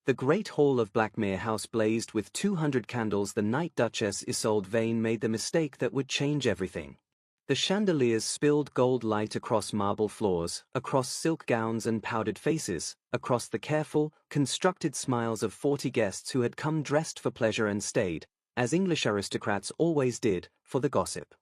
The great hall of Blackmere House blazed with 200 candles the night Duchess Isolde Vane made the mistake that would change everything. The chandeliers spilled gold light across marble floors, across silk gowns and powdered faces, across the careful, constructed smiles of 40 guests who had come dressed for pleasure and stayed, as English aristocrats always did, for the gossip.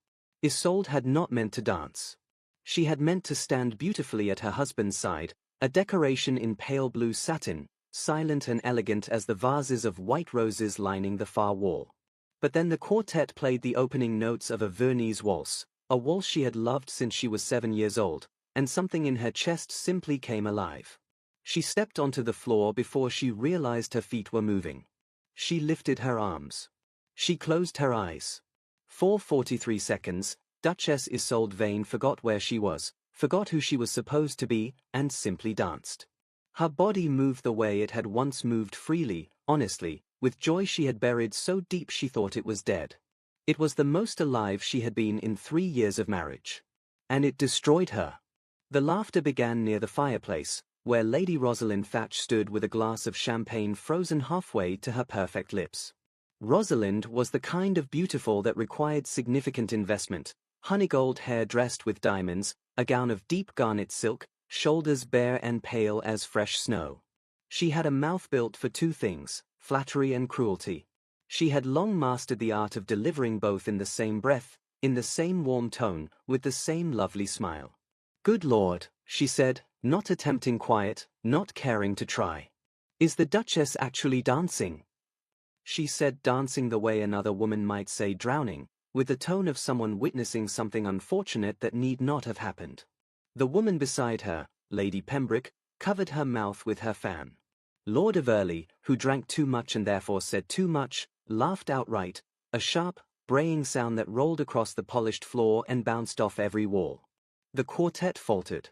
Isolde had not meant to dance. She had meant to stand beautifully at her husband's side, a decoration in pale blue satin, silent and elegant as the vases of white roses lining the far wall. But then the quartet played the opening notes of a Viennese waltz, a waltz she had loved since she was 7 years old, and something in her chest simply came alive. She stepped onto the floor before she realized her feet were moving. She lifted her arms. She closed her eyes. For 43 seconds, Duchess Isolde Vane forgot where she was, forgot who she was supposed to be, and simply danced. Her body moved the way it had once moved freely, honestly, with joy she had buried so deep she thought it was dead. It was the most alive she had been in 3 years of marriage. And it destroyed her. The laughter began near the fireplace, where Lady Rosalind Thatch stood with a glass of champagne frozen halfway to her perfect lips. Rosalind was the kind of beautiful that required significant investment, honeygold hair dressed with diamonds, a gown of deep garnet silk, shoulders bare and pale as fresh snow. She had a mouth built for 2 things, flattery and cruelty. She had long mastered the art of delivering both in the same breath, in the same warm tone, with the same lovely smile. "Good Lord," she said, not attempting quiet, not caring to try. "Is the Duchess actually dancing?" She said dancing the way another woman might say drowning, with the tone of someone witnessing something unfortunate that need not have happened. The woman beside her, Lady Pembroke, covered her mouth with her fan. Lord Everley, who drank too much and therefore said too much, laughed outright, a sharp, braying sound that rolled across the polished floor and bounced off every wall. The quartet faltered.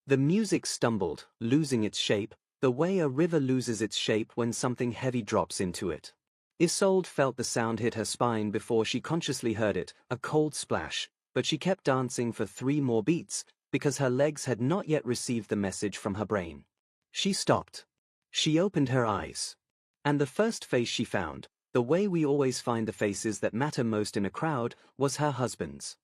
The music stumbled, losing its shape, the way a river loses its shape when something heavy drops into it. Isolde felt the sound hit her spine before she consciously heard it, a cold splash, but she kept dancing for 3 more beats, because her legs had not yet received the message from her brain. She stopped. She opened her eyes. And the first face she found, the way we always find the faces that matter most in a crowd, was her husband's.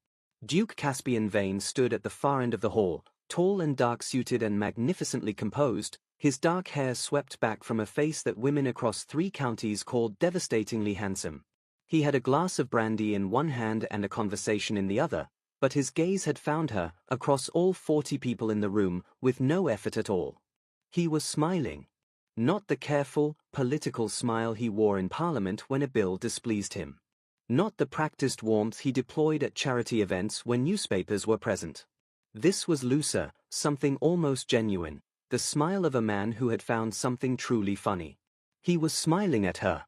Duke Caspian Vane stood at the far end of the hall, tall and dark-suited and magnificently composed, his dark hair swept back from a face that women across 3 counties called devastatingly handsome. He had a glass of brandy in one hand and a conversation in the other, but his gaze had found her, across all 40 people in the room, with no effort at all. He was smiling. Not the careful, political smile he wore in Parliament when a bill displeased him. Not the practiced warmth he deployed at charity events when newspapers were present. This was looser, something almost genuine, the smile of a man who had found something truly funny. He was smiling at her.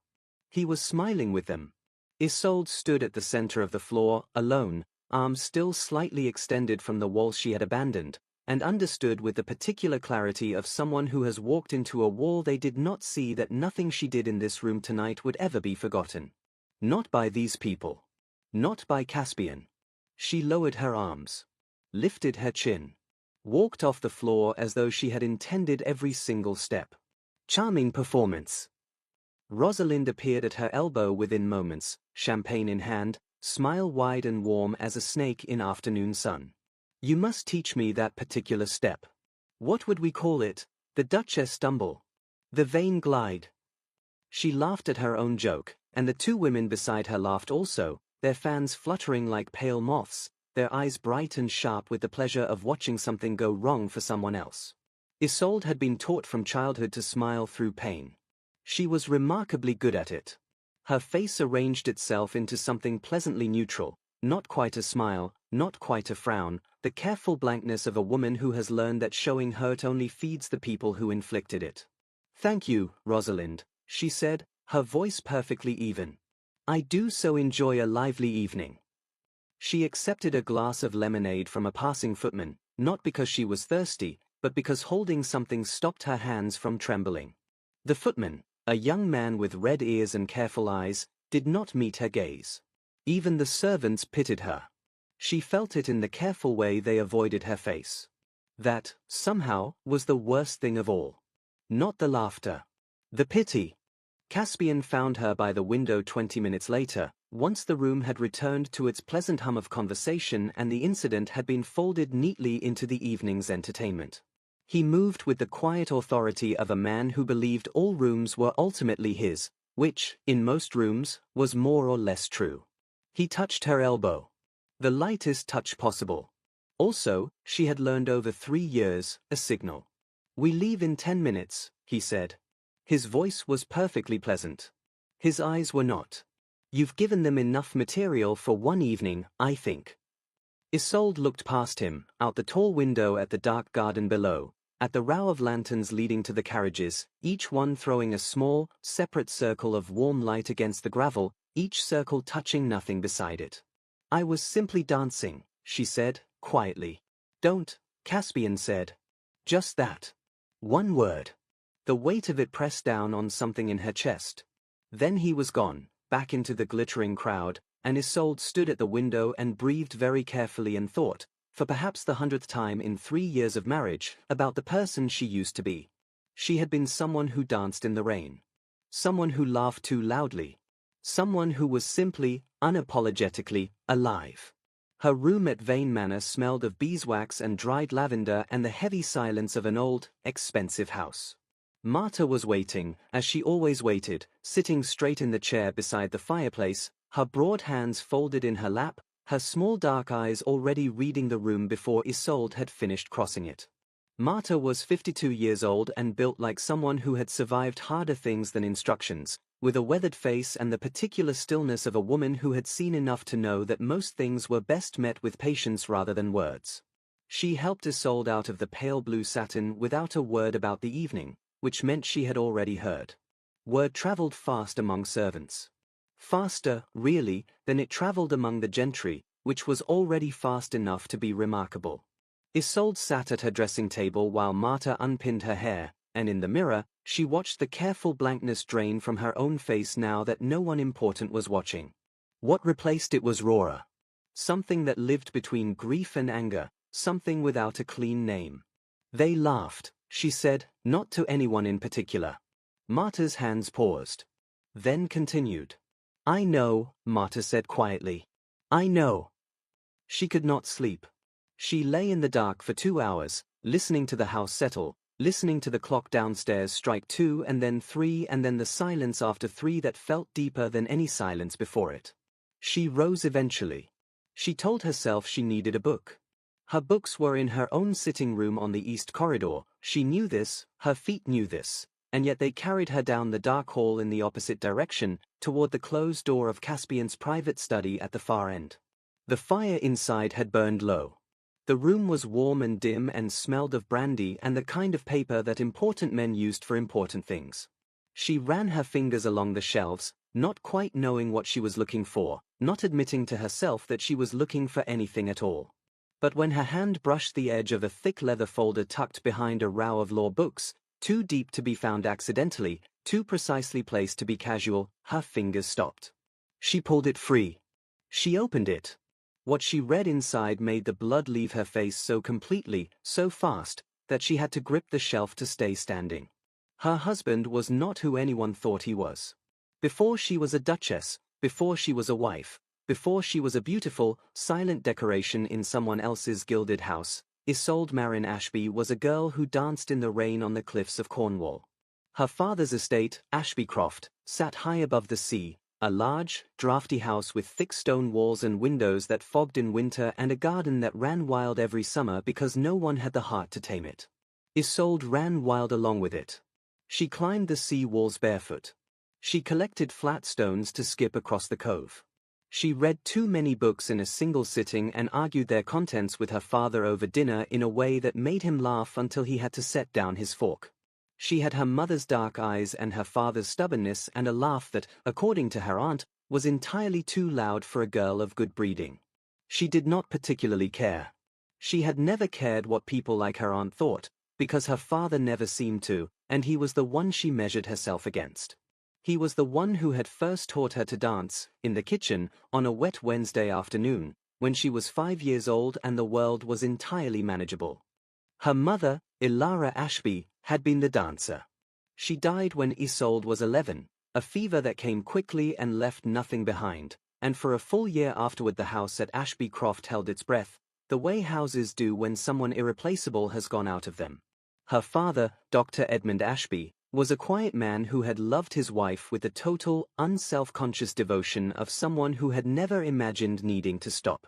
He was smiling with them. Isolde stood at the center of the floor, alone, arms still slightly extended from the wall she had abandoned, and understood with the particular clarity of someone who has walked into a wall they did not see that nothing she did in this room tonight would ever be forgotten. Not by these people. Not by Caspian. She lowered her arms. Lifted her chin. Walked off the floor as though she had intended every single step. Charming performance. Rosalind appeared at her elbow within moments, champagne in hand, smile wide and warm as a snake in afternoon sun. "You must teach me that particular step. What would we call it? The Duchess stumble? The Vane glide?" She laughed at her own joke, and the 2 women beside her laughed also, their fans fluttering like pale moths, their eyes bright and sharp with the pleasure of watching something go wrong for someone else. Isolde had been taught from childhood to smile through pain. She was remarkably good at it. Her face arranged itself into something pleasantly neutral, not quite a smile, not quite a frown, the careful blankness of a woman who has learned that showing hurt only feeds the people who inflicted it. "Thank you, Rosalind," she said, her voice perfectly even. "I do so enjoy a lively evening." She accepted a glass of lemonade from a passing footman, not because she was thirsty, but because holding something stopped her hands from trembling. The footman, a young man with red ears and careful eyes, did not meet her gaze. Even the servants pitied her. She felt it in the careful way they avoided her face. That, somehow, was the worst thing of all. Not the laughter. The pity. Caspian found her by the window 20 minutes later, once the room had returned to its pleasant hum of conversation and the incident had been folded neatly into the evening's entertainment. He moved with the quiet authority of a man who believed all rooms were ultimately his, which, in most rooms, was more or less true. He touched her elbow. The lightest touch possible. Also, she had learned over 3 years, a signal. "We leave in 10 minutes, he said. His voice was perfectly pleasant. His eyes were not. "You've given them enough material for one evening, I think." Isolde looked past him, out the tall window at the dark garden below, at the row of lanterns leading to the carriages, each one throwing a small, separate circle of warm light against the gravel, each circle touching nothing beside it. "I was simply dancing," she said, quietly. "Don't," Caspian said. "Just that. One word." The weight of it pressed down on something in her chest. Then he was gone, back into the glittering crowd, and Isolde stood at the window and breathed very carefully and thought, for perhaps the 100th time in 3 years of marriage, about the person she used to be. She had been someone who danced in the rain. Someone who laughed too loudly. Someone who was simply, unapologetically, alive. Her room at Vane Manor smelled of beeswax and dried lavender and the heavy silence of an old, expensive house. Marta was waiting, as she always waited, sitting straight in the chair beside the fireplace, her broad hands folded in her lap, her small dark eyes already reading the room before Isolde had finished crossing it. Marta was 52 years old and built like someone who had survived harder things than instructions, with a weathered face and the particular stillness of a woman who had seen enough to know that most things were best met with patience rather than words. She helped Isolde out of the pale blue satin without a word about the evening, which meant she had already heard. Word travelled fast among servants. Faster, really, than it travelled among the gentry, which was already fast enough to be remarkable. Isolde sat at her dressing table while Marta unpinned her hair, and in the mirror, she watched the careful blankness drain from her own face now that no one important was watching. What replaced it was Rora. Something that lived between grief and anger, something without a clean name. "They laughed," she said, not to anyone in particular. Marta's hands paused. Then continued. "I know," Marta said quietly. "I know." She could not sleep. She lay in the dark for 2 hours, listening to the house settle, listening to the clock downstairs strike 2 and then 3 and then the silence after 3 that felt deeper than any silence before it. She rose eventually. She told herself she needed a book. Her books were in her own sitting room on the east corridor. She knew this, her feet knew this, and yet they carried her down the dark hall in the opposite direction, toward the closed door of Caspian's private study at the far end. The fire inside had burned low. The room was warm and dim and smelled of brandy and the kind of paper that important men used for important things. She ran her fingers along the shelves, not quite knowing what she was looking for, not admitting to herself that she was looking for anything at all. But when her hand brushed the edge of a thick leather folder tucked behind a row of law books, too deep to be found accidentally, too precisely placed to be casual, her fingers stopped. She pulled it free. She opened it. What she read inside made the blood leave her face so completely, so fast, that she had to grip the shelf to stay standing. Her husband was not who anyone thought he was. Before she was a duchess, before she was a wife, before she was a beautiful, silent decoration in someone else's gilded house, Isolde Marin Ashby was a girl who danced in the rain on the cliffs of Cornwall. Her father's estate, Ashbycroft, sat high above the sea, a large, draughty house with thick stone walls and windows that fogged in winter and a garden that ran wild every summer because no one had the heart to tame it. Isolde ran wild along with it. She climbed the sea walls barefoot. She collected flat stones to skip across the cove. She read too many books in a single sitting and argued their contents with her father over dinner in a way that made him laugh until he had to set down his fork. She had her mother's dark eyes and her father's stubbornness and a laugh that, according to her aunt, was entirely too loud for a girl of good breeding. She did not particularly care. She had never cared what people like her aunt thought, because her father never seemed to, and he was the one she measured herself against. He was the one who had first taught her to dance, in the kitchen, on a wet Wednesday afternoon, when she was 5 years old and the world was entirely manageable. Her mother, Ilara Ashby, had been the dancer. She died when Isolde was 11, a fever that came quickly and left nothing behind, and for a full year afterward the house at Ashby Croft held its breath, the way houses do when someone irreplaceable has gone out of them. Her father, Dr. Edmund Ashby, was a quiet man who had loved his wife with the total, unself-conscious devotion of someone who had never imagined needing to stop.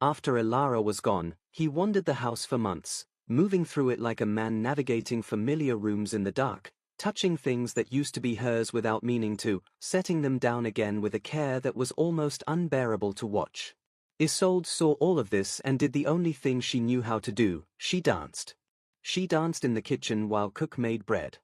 After Elara was gone, he wandered the house for months, moving through it like a man navigating familiar rooms in the dark, touching things that used to be hers without meaning to, setting them down again with a care that was almost unbearable to watch. Isolde saw all of this and did the only thing she knew how to do: she danced. She danced in the kitchen while cook made bread.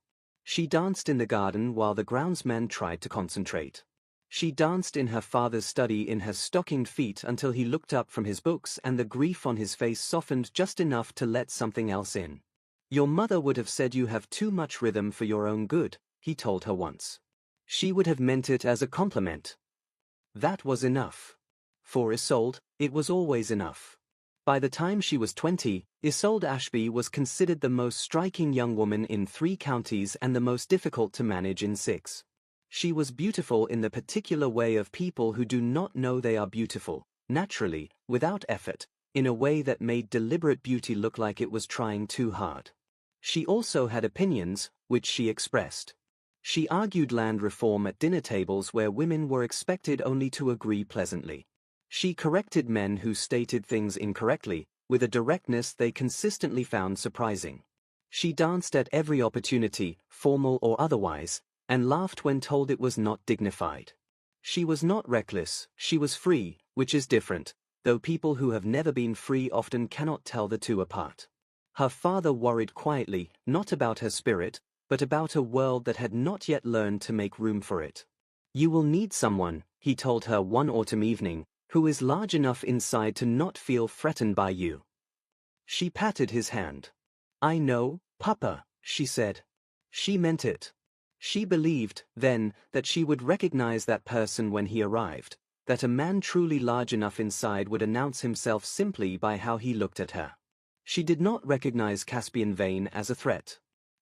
She danced in the garden while the groundsman tried to concentrate. She danced in her father's study in her stockinged feet until he looked up from his books and the grief on his face softened just enough to let something else in. "Your mother would have said you have too much rhythm for your own good," he told her once. She would have meant it as a compliment. That was enough. For Isolde, it was always enough. By the time she was 20, Isolde Ashby was considered the most striking young woman in 3 counties and the most difficult to manage in 6. She was beautiful in the particular way of people who do not know they are beautiful, naturally, without effort, in a way that made deliberate beauty look like it was trying too hard. She also had opinions, which she expressed. She argued land reform at dinner tables where women were expected only to agree pleasantly. She corrected men who stated things incorrectly, with a directness they consistently found surprising. She danced at every opportunity, formal or otherwise, and laughed when told it was not dignified. She was not reckless, she was free, which is different, though people who have never been free often cannot tell the two apart. Her father worried quietly, not about her spirit, but about a world that had not yet learned to make room for it. "You will need someone," he told her one autumn evening, "who is large enough inside to not feel threatened by you." She patted his hand. "I know, Papa," she said. She meant it. She believed, then, that she would recognize that person when he arrived, that a man truly large enough inside would announce himself simply by how he looked at her. She did not recognize Caspian Vane as a threat.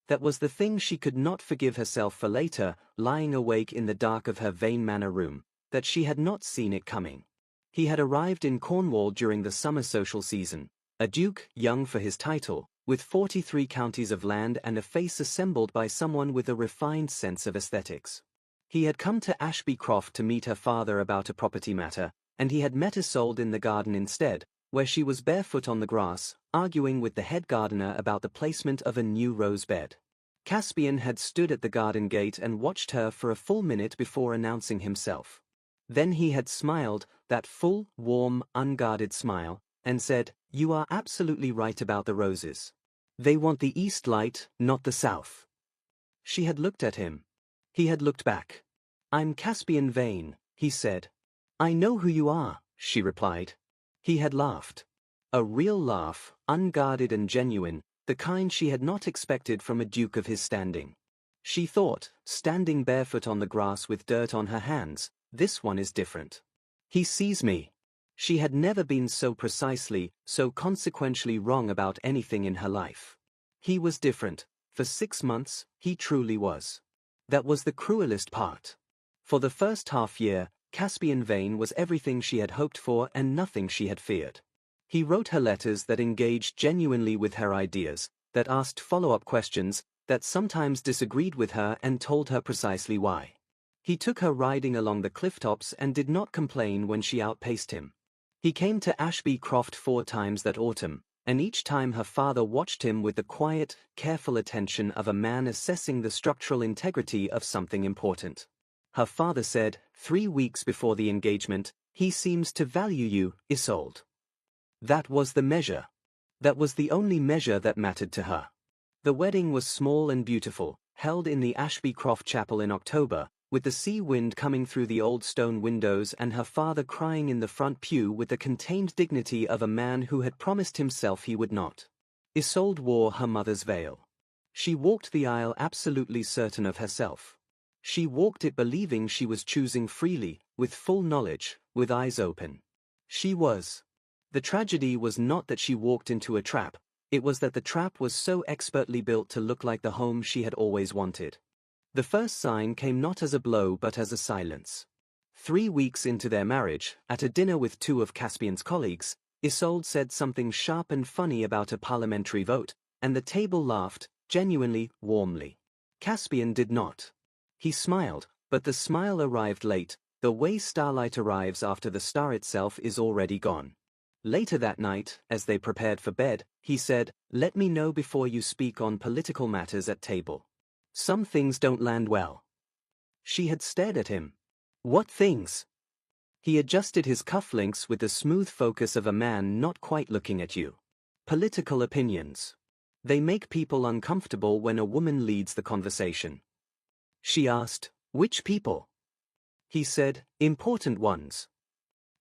That was the thing she could not forgive herself for later, lying awake in the dark of her Vane Manor room, that she had not seen it coming. He had arrived in Cornwall during the summer social season, a duke young for his title, with 43 counties of land and a face assembled by someone with a refined sense of aesthetics. He had come to Ashby Croft to meet her father about a property matter, and he had met Isolde in the garden instead, where she was barefoot on the grass, arguing with the head gardener about the placement of a new rose bed. Caspian had stood at the garden gate and watched her for a full minute before announcing himself. Then he had smiled, that full, warm, unguarded smile, and said, "You are absolutely right about the roses. They want the east light, not the south." She had looked at him. He had looked back. "I'm Caspian Vane," he said. "I know who you are," she replied. He had laughed. A real laugh, unguarded and genuine, the kind she had not expected from a duke of his standing. She thought, standing barefoot on the grass with dirt on her hands, "This one is different. He sees me." She had never been so precisely, so consequentially wrong about anything in her life. He was different. For 6 months, he truly was. That was the cruelest part. For the first half-year, Caspian Vane was everything she had hoped for and nothing she had feared. He wrote her letters that engaged genuinely with her ideas, that asked follow-up questions, that sometimes disagreed with her and told her precisely why. He took her riding along the cliff tops and did not complain when she outpaced him. He came to Ashby Croft 4 times that autumn, and each time her father watched him with the quiet, careful attention of a man assessing the structural integrity of something important. Her father said, 3 weeks before the engagement, "He seems to value you, Isolde." That was the measure. That was the only measure that mattered to her. The wedding was small and beautiful, held in the Ashby Croft Chapel in October, with the sea wind coming through the old stone windows and her father crying in the front pew with the contained dignity of a man who had promised himself he would not. Isolde wore her mother's veil. She walked the aisle absolutely certain of herself. She walked it believing she was choosing freely, with full knowledge, with eyes open. She was. The tragedy was not that she walked into a trap, it was that the trap was so expertly built to look like the home she had always wanted. The first sign came not as a blow but as a silence. 3 weeks into their marriage, at a dinner with two of Caspian's colleagues, Isolde said something sharp and funny about a parliamentary vote, and the table laughed, genuinely, warmly. Caspian did not. He smiled, but the smile arrived late, the way starlight arrives after the star itself is already gone. Later that night, as they prepared for bed, he said, "Let me know before you speak on political matters at table. Some things don't land well." She had stared at him. "What things?" He adjusted his cufflinks with the smooth focus of a man not quite looking at you. "Political opinions. They make people uncomfortable when a woman leads the conversation." She asked, "Which people?" He said, "Important ones."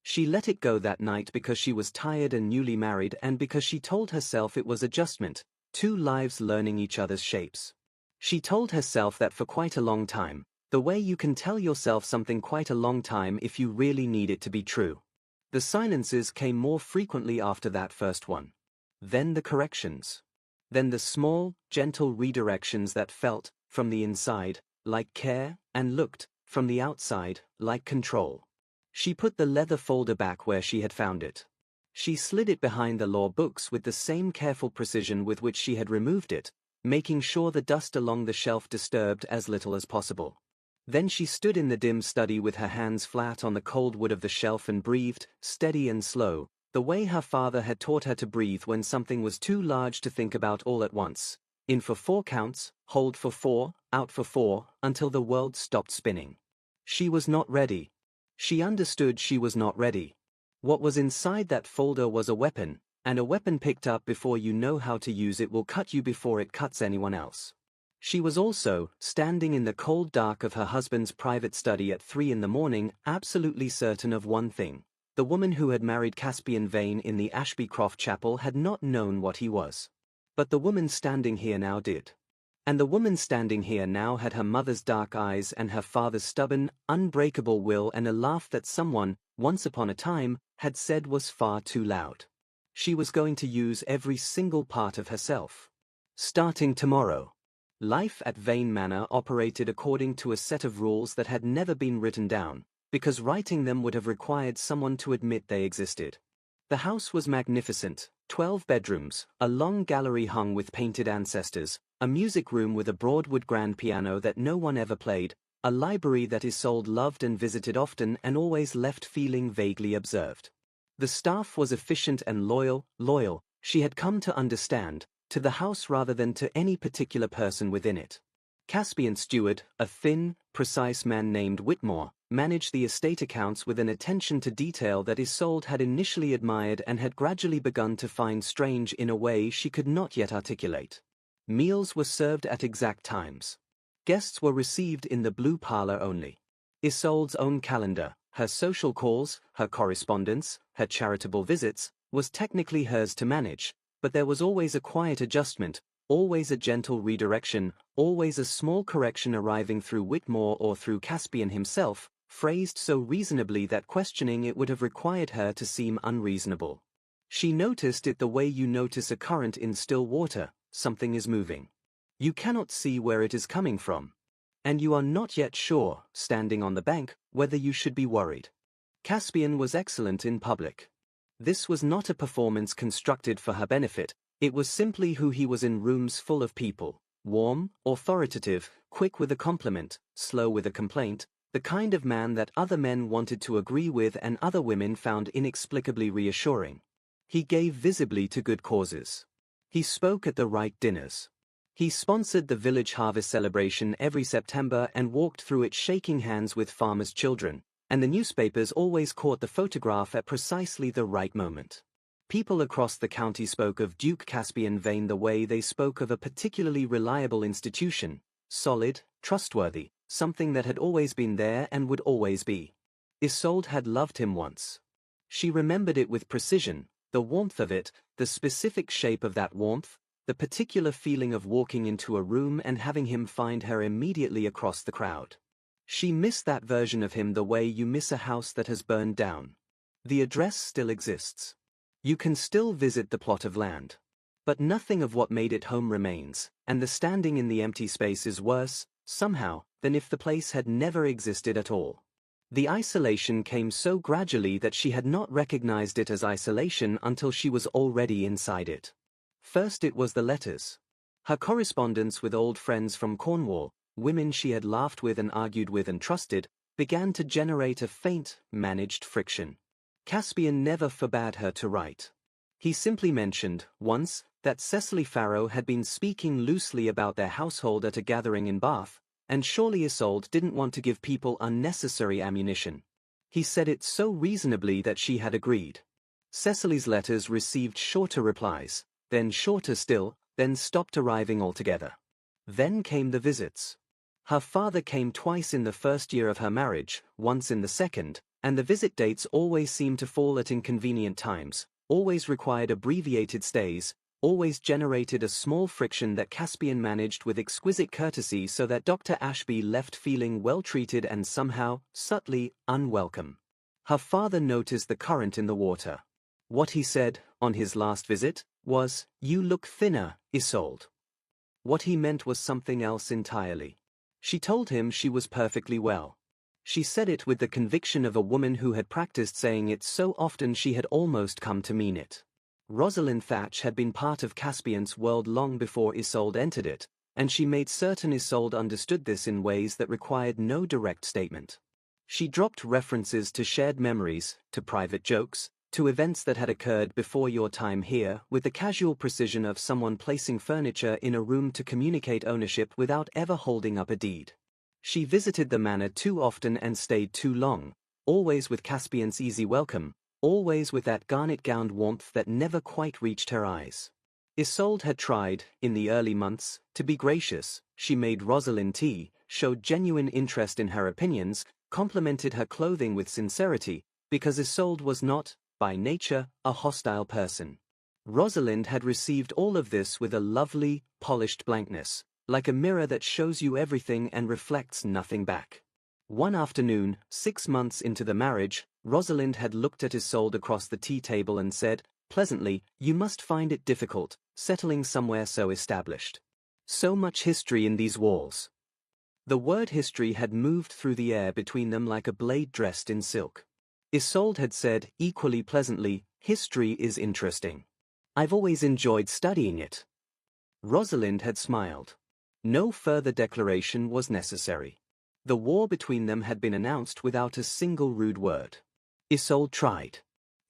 She let it go that night because she was tired and newly married, and because she told herself it was adjustment, 2 lives learning each other's shapes. She told herself that for quite a long time, the way you can tell yourself something quite a long time if you really need it to be true. The silences came more frequently after that first one. Then the corrections. Then the small, gentle redirections that felt, from the inside, like care, and looked, from the outside, like control. She put the leather folder back where she had found it. She slid it behind the law books with the same careful precision with which she had removed it, making sure the dust along the shelf disturbed as little as possible. Then she stood in the dim study with her hands flat on the cold wood of the shelf and breathed, steady and slow, the way her father had taught her to breathe when something was too large to think about all at once. In for 4 counts, hold for 4, out for 4, until the world stopped spinning. She was not ready. She understood she was not ready. What was inside that folder was a weapon, and a weapon picked up before you know how to use it will cut you before it cuts anyone else. She was also, standing in the cold dark of her husband's private study at 3 in the morning, absolutely certain of one thing. The woman who had married Caspian Vane in the Ashbycroft chapel had not known what he was. But the woman standing here now did. And the woman standing here now had her mother's dark eyes and her father's stubborn, unbreakable will and a laugh that someone, once upon a time, had said was far too loud. She was going to use every single part of herself. Starting tomorrow. Life at Vane Manor operated according to a set of rules that had never been written down, because writing them would have required someone to admit they existed. The house was magnificent, 12 bedrooms, a long gallery hung with painted ancestors, a music room with a broadwood grand piano that no one ever played, a library that Isolde loved and visited often and always left feeling vaguely observed. The staff was efficient and loyal, she had come to understand, to the house rather than to any particular person within it. Caspian's steward, a thin, precise man named Whitmore, managed the estate accounts with an attention to detail that Isolde had initially admired and had gradually begun to find strange in a way she could not yet articulate. Meals were served at exact times. Guests were received in the blue parlor only. Isolde's own calendar, her social calls, her correspondence, her charitable visits, was technically hers to manage, but there was always a quiet adjustment, always a gentle redirection, always a small correction arriving through Whitmore or through Caspian himself, phrased so reasonably that questioning it would have required her to seem unreasonable. She noticed it the way you notice a current in still water. Something is moving. You cannot see where it is coming from. And you are not yet sure, standing on the bank, whether you should be worried. Caspian was excellent in public. This was not a performance constructed for her benefit, it was simply who he was in rooms full of people, warm, authoritative, quick with a compliment, slow with a complaint, the kind of man that other men wanted to agree with and other women found inexplicably reassuring. He gave visibly to good causes. He spoke at the right dinners. He sponsored the village harvest celebration every September and walked through it shaking hands with farmers' children, and the newspapers always caught the photograph at precisely the right moment. People across the county spoke of Duke Caspian Vane the way they spoke of a particularly reliable institution, solid, trustworthy, something that had always been there and would always be. Isolde had loved him once. She remembered it with precision, the warmth of it, the specific shape of that warmth, the particular feeling of walking into a room and having him find her immediately across the crowd. She missed that version of him the way you miss a house that has burned down. The address still exists. You can still visit the plot of land. But nothing of what made it home remains, and the standing in the empty space is worse, somehow, than if the place had never existed at all. The isolation came so gradually that she had not recognized it as isolation until she was already inside it. First it was the letters. Her correspondence with old friends from Cornwall, women she had laughed with and argued with and trusted, began to generate a faint, managed friction. Caspian never forbade her to write. He simply mentioned, once, that Cecily Farrow had been speaking loosely about their household at a gathering in Bath, and surely Isolde didn't want to give people unnecessary ammunition. He said it so reasonably that she had agreed. Cecily's letters received shorter replies, then shorter still, then stopped arriving altogether. Then came the visits. Her father came twice in the first year of her marriage, once in the second, and the visit dates always seemed to fall at inconvenient times, always required abbreviated stays, always generated a small friction that Caspian managed with exquisite courtesy so that Dr. Ashby left feeling well-treated and somehow, subtly, unwelcome. Her father noticed the current in the water. What he said, on his last visit, was, "You look thinner, Isolde." What he meant was something else entirely. She told him she was perfectly well. She said it with the conviction of a woman who had practiced saying it so often she had almost come to mean it. Rosalind Thatch had been part of Caspian's world long before Isolde entered it, and she made certain Isolde understood this in ways that required no direct statement. She dropped references to shared memories, to private jokes, to events that had occurred before your time here, with the casual precision of someone placing furniture in a room to communicate ownership without ever holding up a deed. She visited the manor too often and stayed too long, always with Caspian's easy welcome, always with that garnet-gowned warmth that never quite reached her eyes. Isolde had tried, in the early months, to be gracious. She made Rosalind tea, showed genuine interest in her opinions, complimented her clothing with sincerity, because Isolde was not, by nature, a hostile person. Rosalind had received all of this with a lovely, polished blankness, like a mirror that shows you everything and reflects nothing back. One afternoon, 6 months into the marriage, Rosalind had looked at Isolde across the tea table and said, pleasantly, "You must find it difficult, settling somewhere so established. So much history in these walls." The word history had moved through the air between them like a blade dressed in silk. Isolde had said, equally pleasantly, "History is interesting. I've always enjoyed studying it." Rosalind had smiled. No further declaration was necessary. The war between them had been announced without a single rude word. Isolde tried.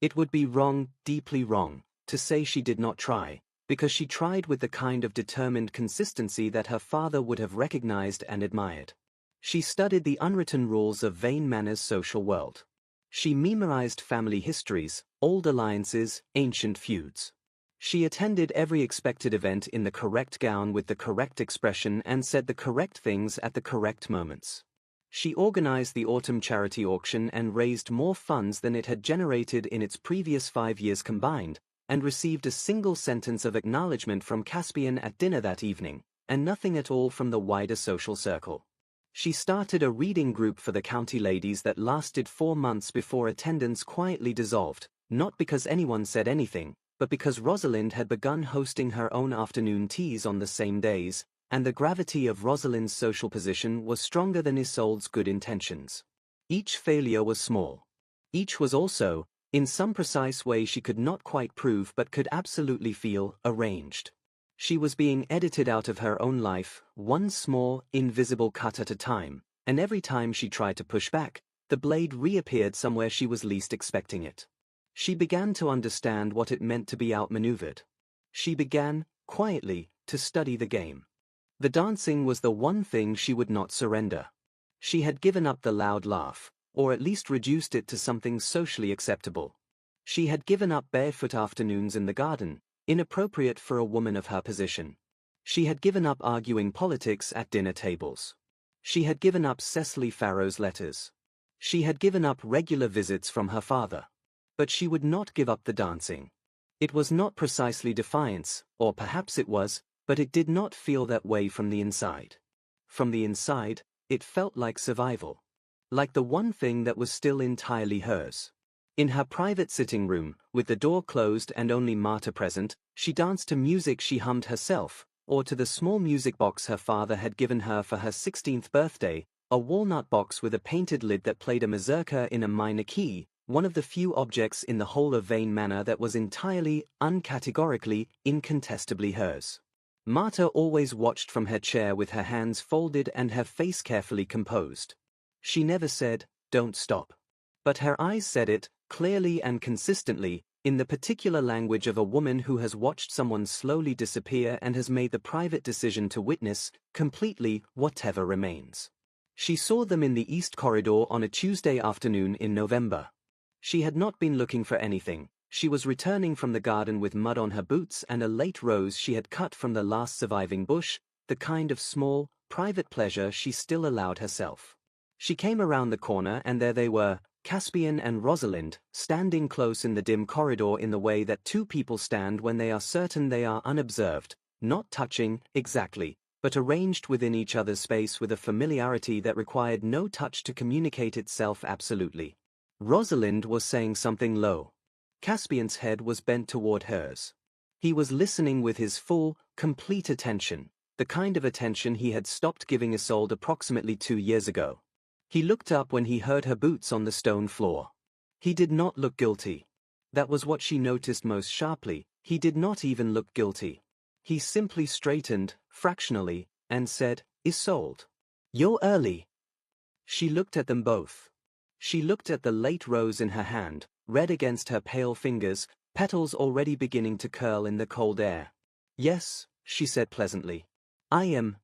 It would be wrong, deeply wrong, to say she did not try, because she tried with the kind of determined consistency that her father would have recognized and admired. She studied the unwritten rules of Vane Manor's social world. She memorized family histories, old alliances, ancient feuds. She attended every expected event in the correct gown with the correct expression and said the correct things at the correct moments. She organized the autumn charity auction and raised more funds than it had generated in its previous 5 years combined, and received a single sentence of acknowledgement from Caspian at dinner that evening, and nothing at all from the wider social circle. She started a reading group for the county ladies that lasted 4 months before attendance quietly dissolved, not because anyone said anything, but because Rosalind had begun hosting her own afternoon teas on the same days, and the gravity of Rosalind's social position was stronger than Isolde's good intentions. Each failure was small. Each was also, in some precise way she could not quite prove but could absolutely feel, arranged. She was being edited out of her own life, one small, invisible cut at a time, and every time she tried to push back, the blade reappeared somewhere she was least expecting it. She began to understand what it meant to be outmaneuvered. She began, quietly, to study the game. The dancing was the one thing she would not surrender. She had given up the loud laugh, or at least reduced it to something socially acceptable. She had given up barefoot afternoons in the garden, inappropriate for a woman of her position. She had given up arguing politics at dinner tables. She had given up Cecily Farrow's letters. She had given up regular visits from her father. But she would not give up the dancing. It was not precisely defiance, or perhaps it was, but it did not feel that way from the inside. From the inside, it felt like survival. Like the one thing that was still entirely hers. In her private sitting room, with the door closed and only Marta present, she danced to music she hummed herself, or to the small music box her father had given her for her 16th birthday, a walnut box with a painted lid that played a mazurka in a minor key, one of the few objects in the whole of Vane Manor that was entirely, uncategorically, incontestably hers. Marta always watched from her chair with her hands folded and her face carefully composed. She never said, "Don't stop." But her eyes said it, clearly and consistently, in the particular language of a woman who has watched someone slowly disappear and has made the private decision to witness, completely, whatever remains. She saw them in the East Corridor on a Tuesday afternoon in November. She had not been looking for anything. She was returning from the garden with mud on her boots and a late rose she had cut from the last surviving bush, the kind of small, private pleasure she still allowed herself. She came around the corner and there they were, Caspian and Rosalind, standing close in the dim corridor in the way that two people stand when they are certain they are unobserved, not touching, exactly, but arranged within each other's space with a familiarity that required no touch to communicate itself absolutely. Rosalind was saying something low. Caspian's head was bent toward hers. He was listening with his full, complete attention, the kind of attention he had stopped giving Isolde approximately 2 years ago. He looked up when he heard her boots on the stone floor. He did not look guilty. That was what she noticed most sharply. He did not even look guilty. He simply straightened, fractionally, and said, "Isolde, you're early." She looked at them both. She looked at the late rose in her hand, red against her pale fingers, petals already beginning to curl in the cold air. "Yes," she said pleasantly. "I am."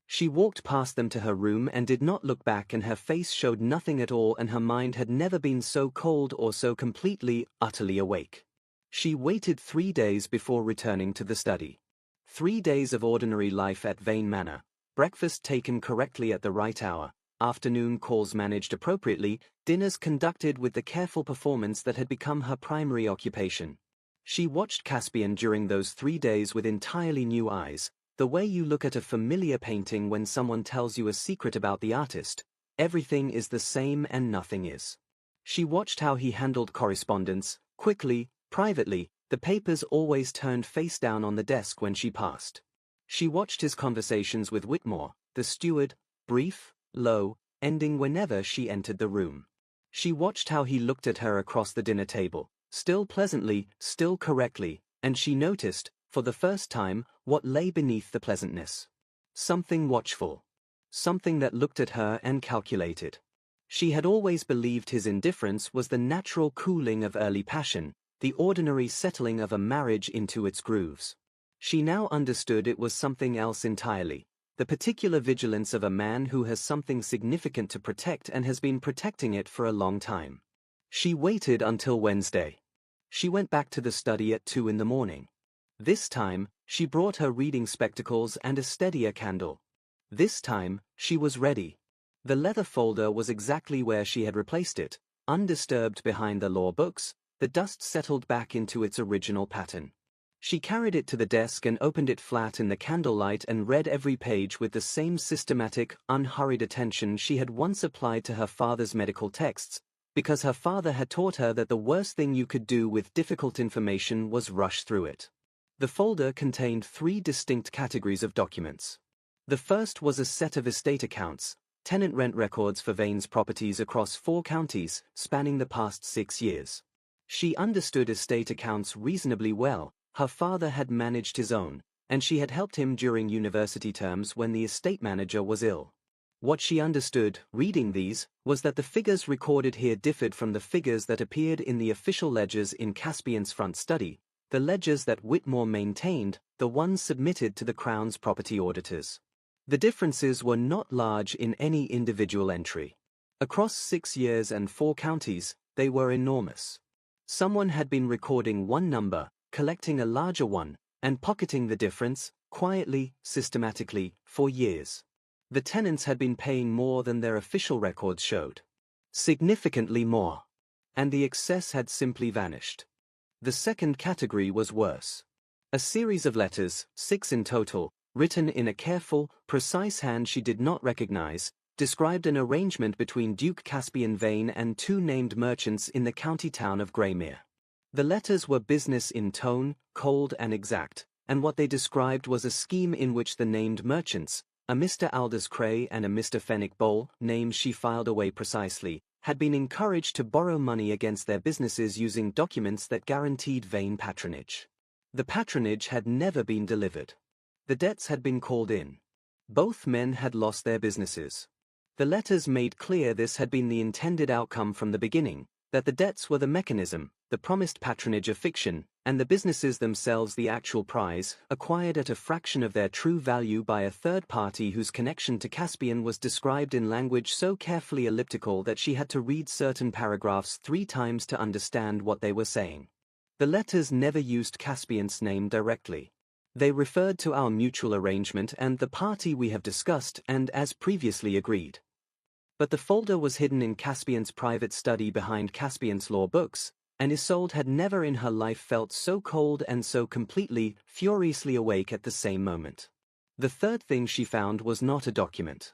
She walked past them to her room and did not look back, and her face showed nothing at all, and her mind had never been so cold or so completely, utterly awake. She waited 3 days before returning to the study. 3 days of ordinary life at Vane Manor, breakfast taken correctly at the right hour, afternoon calls managed appropriately, dinners conducted with the careful performance that had become her primary occupation. She watched Caspian during those 3 days with entirely new eyes, the way you look at a familiar painting when someone tells you a secret about the artist. Everything is the same and nothing is. She watched how he handled correspondence, quickly, privately, the papers always turned face down on the desk when she passed. She watched his conversations with Whitmore, the steward, brief, low, ending whenever she entered the room. She watched how he looked at her across the dinner table, still pleasantly, still correctly, and she noticed, for the first time, what lay beneath the pleasantness. Something watchful. Something that looked at her and calculated. She had always believed his indifference was the natural cooling of early passion, the ordinary settling of a marriage into its grooves. She now understood it was something else entirely, the particular vigilance of a man who has something significant to protect and has been protecting it for a long time. She waited until Wednesday. She went back to the study at 2 in the morning. This time, she brought her reading spectacles and a steadier candle. This time, she was ready. The leather folder was exactly where she had replaced it, undisturbed behind the law books. The dust settled back into its original pattern. She carried it to the desk and opened it flat in the candlelight and read every page with the same systematic, unhurried attention she had once applied to her father's medical texts, because her father had taught her that the worst thing you could do with difficult information was rush through it. The folder contained 3 distinct categories of documents. The first was a set of estate accounts, tenant rent records for Vane's properties across 4 counties, spanning the past 6 years. She understood estate accounts reasonably well. Her father had managed his own, and she had helped him during university terms when the estate manager was ill. What she understood, reading these, was that the figures recorded here differed from the figures that appeared in the official ledgers in Caspian's front study, the ledgers that Whitmore maintained, the ones submitted to the Crown's property auditors. The differences were not large in any individual entry. Across 6 years and 4 counties, they were enormous. Someone had been recording one number, collecting a larger one, and pocketing the difference, quietly, systematically, for years. The tenants had been paying more than their official records showed. Significantly more. And the excess had simply vanished. The second category was worse. A series of letters, 6 in total, written in a careful, precise hand she did not recognize, described an arrangement between Duke Caspian Vane and 2 named merchants in the county town of Greymere. The letters were business in tone, cold and exact, and what they described was a scheme in which the named merchants, a Mr. Aldous Cray and a Mr. Fenwick Bowl, names she filed away precisely, had been encouraged to borrow money against their businesses using documents that guaranteed Vane patronage. The patronage had never been delivered. The debts had been called in. Both men had lost their businesses. The letters made clear this had been the intended outcome from the beginning, that the debts were the mechanism, the promised patronage of fiction, and the businesses themselves the actual prize, acquired at a fraction of their true value by a third party whose connection to Caspian was described in language so carefully elliptical that she had to read certain paragraphs 3 times to understand what they were saying. The letters never used Caspian's name directly. They referred to our mutual arrangement and the party we have discussed and as previously agreed. But the folder was hidden in Caspian's private study behind Caspian's law books, and Isolde had never in her life felt so cold and so completely, furiously awake at the same moment. The third thing she found was not a document.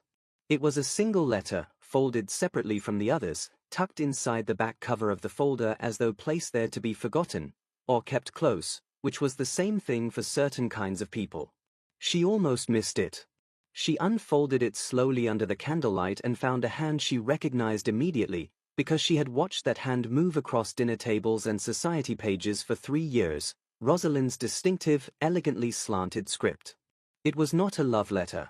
It was a single letter, folded separately from the others, tucked inside the back cover of the folder as though placed there to be forgotten, or kept close, which was the same thing for certain kinds of people. She almost missed it. She unfolded it slowly under the candlelight and found a hand she recognized immediately, because she had watched that hand move across dinner tables and society pages for 3 years, Rosalind's distinctive, elegantly slanted script. It was not a love letter.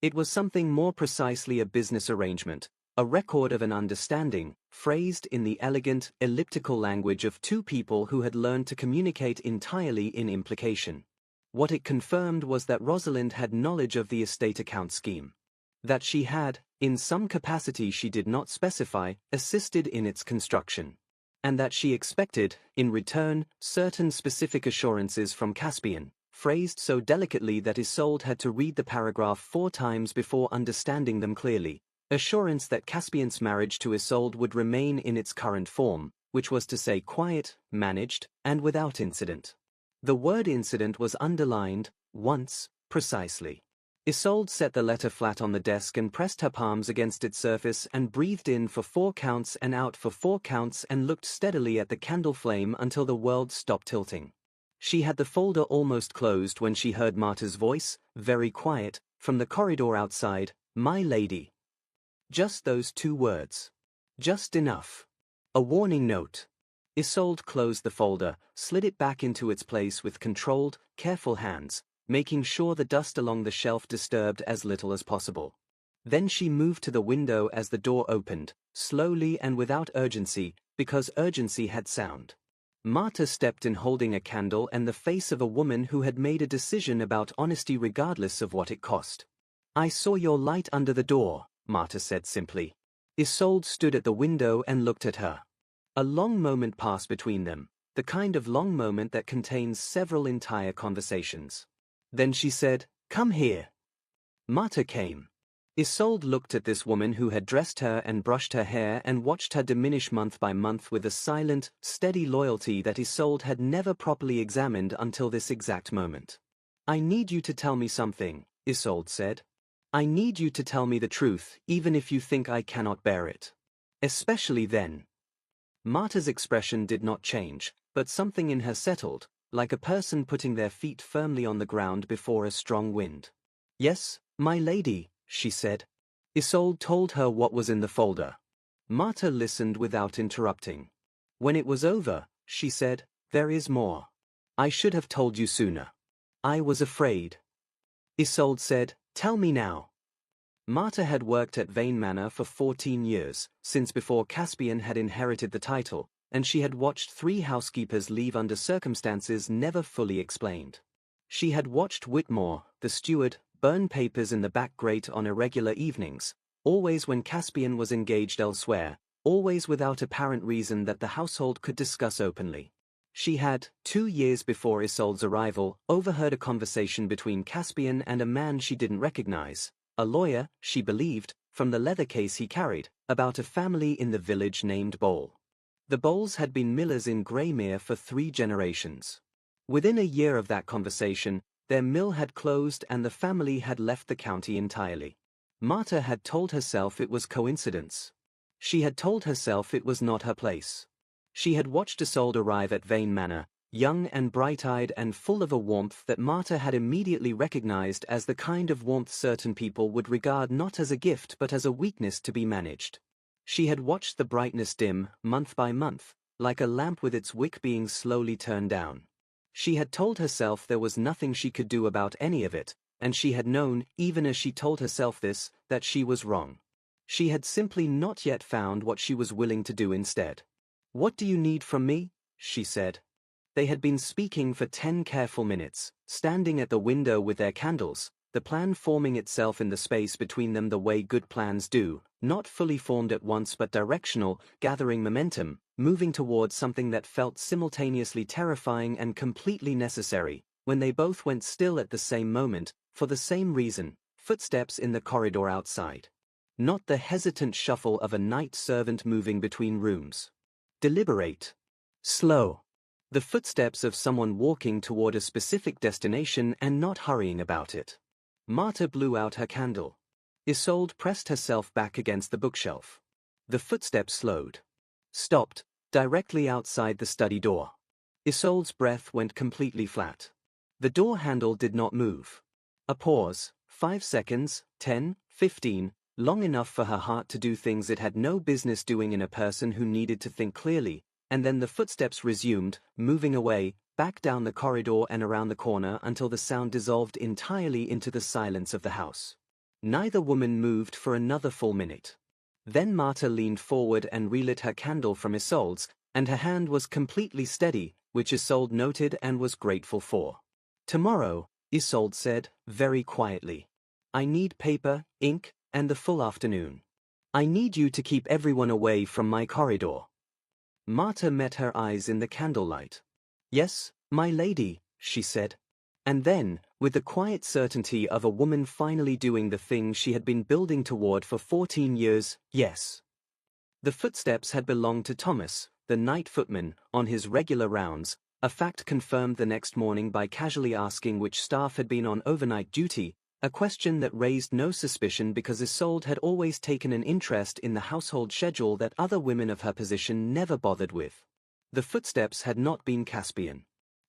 It was something more precisely a business arrangement, a record of an understanding, phrased in the elegant, elliptical language of 2 people who had learned to communicate entirely in implication. What it confirmed was that Rosalind had knowledge of the estate account scheme. That she had, in some capacity she did not specify, assisted in its construction. And that she expected, in return, certain specific assurances from Caspian, phrased so delicately that Isolde had to read the paragraph 4 times before understanding them clearly, assurance that Caspian's marriage to Isolde would remain in its current form, which was to say quiet, managed, and without incident. The word incident was underlined, once, precisely. Isolde set the letter flat on the desk and pressed her palms against its surface and breathed in for 4 counts and out for 4 counts and looked steadily at the candle flame until the world stopped tilting. She had the folder almost closed when she heard Marta's voice, very quiet, from the corridor outside, "My lady." Just those 2 words. Just enough. A warning note. Isolde closed the folder, slid it back into its place with controlled, careful hands, making sure the dust along the shelf disturbed as little as possible. Then she moved to the window as the door opened, slowly and without urgency, because urgency had sound. Marta stepped in holding a candle and the face of a woman who had made a decision about honesty regardless of what it cost. "I saw your light under the door," Marta said simply. Isolde stood at the window and looked at her. A long moment passed between them, the kind of long moment that contains several entire conversations. Then she said, "Come here." Marta came. Isolde looked at this woman who had dressed her and brushed her hair and watched her diminish month by month with a silent, steady loyalty that Isolde had never properly examined until this exact moment. "I need you to tell me something," Isolde said. "I need you to tell me the truth, even if you think I cannot bear it. Especially then." Marta's expression did not change, but something in her settled, like a person putting their feet firmly on the ground before a strong wind. "Yes, my lady," she said. Isolde told her what was in the folder. Marta listened without interrupting. When it was over, she said, "There is more. I should have told you sooner. I was afraid." Isolde said, "Tell me now." Marta had worked at Vane Manor for 14 years, since before Caspian had inherited the title, and she had watched 3 housekeepers leave under circumstances never fully explained. She had watched Whitmore, the steward, burn papers in the back grate on irregular evenings, always when Caspian was engaged elsewhere, always without apparent reason that the household could discuss openly. She had, 2 years before Isolde's arrival, overheard a conversation between Caspian and a man she didn't recognize, a lawyer, she believed, from the leather case he carried, about a family in the village named Bowl. The Bowles had been millers in Greymere for 3 generations. Within a year of that conversation, their mill had closed and the family had left the county entirely. Marta had told herself it was coincidence. She had told herself it was not her place. She had watched Isolde arrive at Vane Manor, young and bright-eyed and full of a warmth that Marta had immediately recognized as the kind of warmth certain people would regard not as a gift but as a weakness to be managed. She had watched the brightness dim, month by month, like a lamp with its wick being slowly turned down. She had told herself there was nothing she could do about any of it, and she had known, even as she told herself this, that she was wrong. She had simply not yet found what she was willing to do instead. "What do you need from me?" she said. They had been speaking for 10 careful minutes, standing at the window with their candles, the plan forming itself in the space between them the way good plans do, not fully formed at once but directional, gathering momentum, moving towards something that felt simultaneously terrifying and completely necessary, when they both went still at the same moment, for the same reason: footsteps in the corridor outside. Not the hesitant shuffle of a night servant moving between rooms. Deliberate. Slow. The footsteps of someone walking toward a specific destination and not hurrying about it. Marta blew out her candle. Isolde pressed herself back against the bookshelf. The footsteps slowed. Stopped, directly outside the study door. Isolde's breath went completely flat. The door handle did not move. A pause, 5 seconds, 10, 15, long enough for her heart to do things it had no business doing in a person who needed to think clearly, and then the footsteps resumed, moving away, back down the corridor and around the corner until the sound dissolved entirely into the silence of the house. Neither woman moved for another full minute. Then Marta leaned forward and relit her candle from Isolde's, and her hand was completely steady, which Isolde noted and was grateful for. "Tomorrow," Isolde said, very quietly. "I need paper, ink, and the full afternoon. I need you to keep everyone away from my corridor." Marta met her eyes in the candlelight. "Yes, my lady," she said. And then, with the quiet certainty of a woman finally doing the thing she had been building toward for 14 years, "Yes." The footsteps had belonged to Thomas, the night footman, on his regular rounds, a fact confirmed the next morning by casually asking which staff had been on overnight duty, a question that raised no suspicion because Isolde had always taken an interest in the household schedule that other women of her position never bothered with. The footsteps had not been Caspian.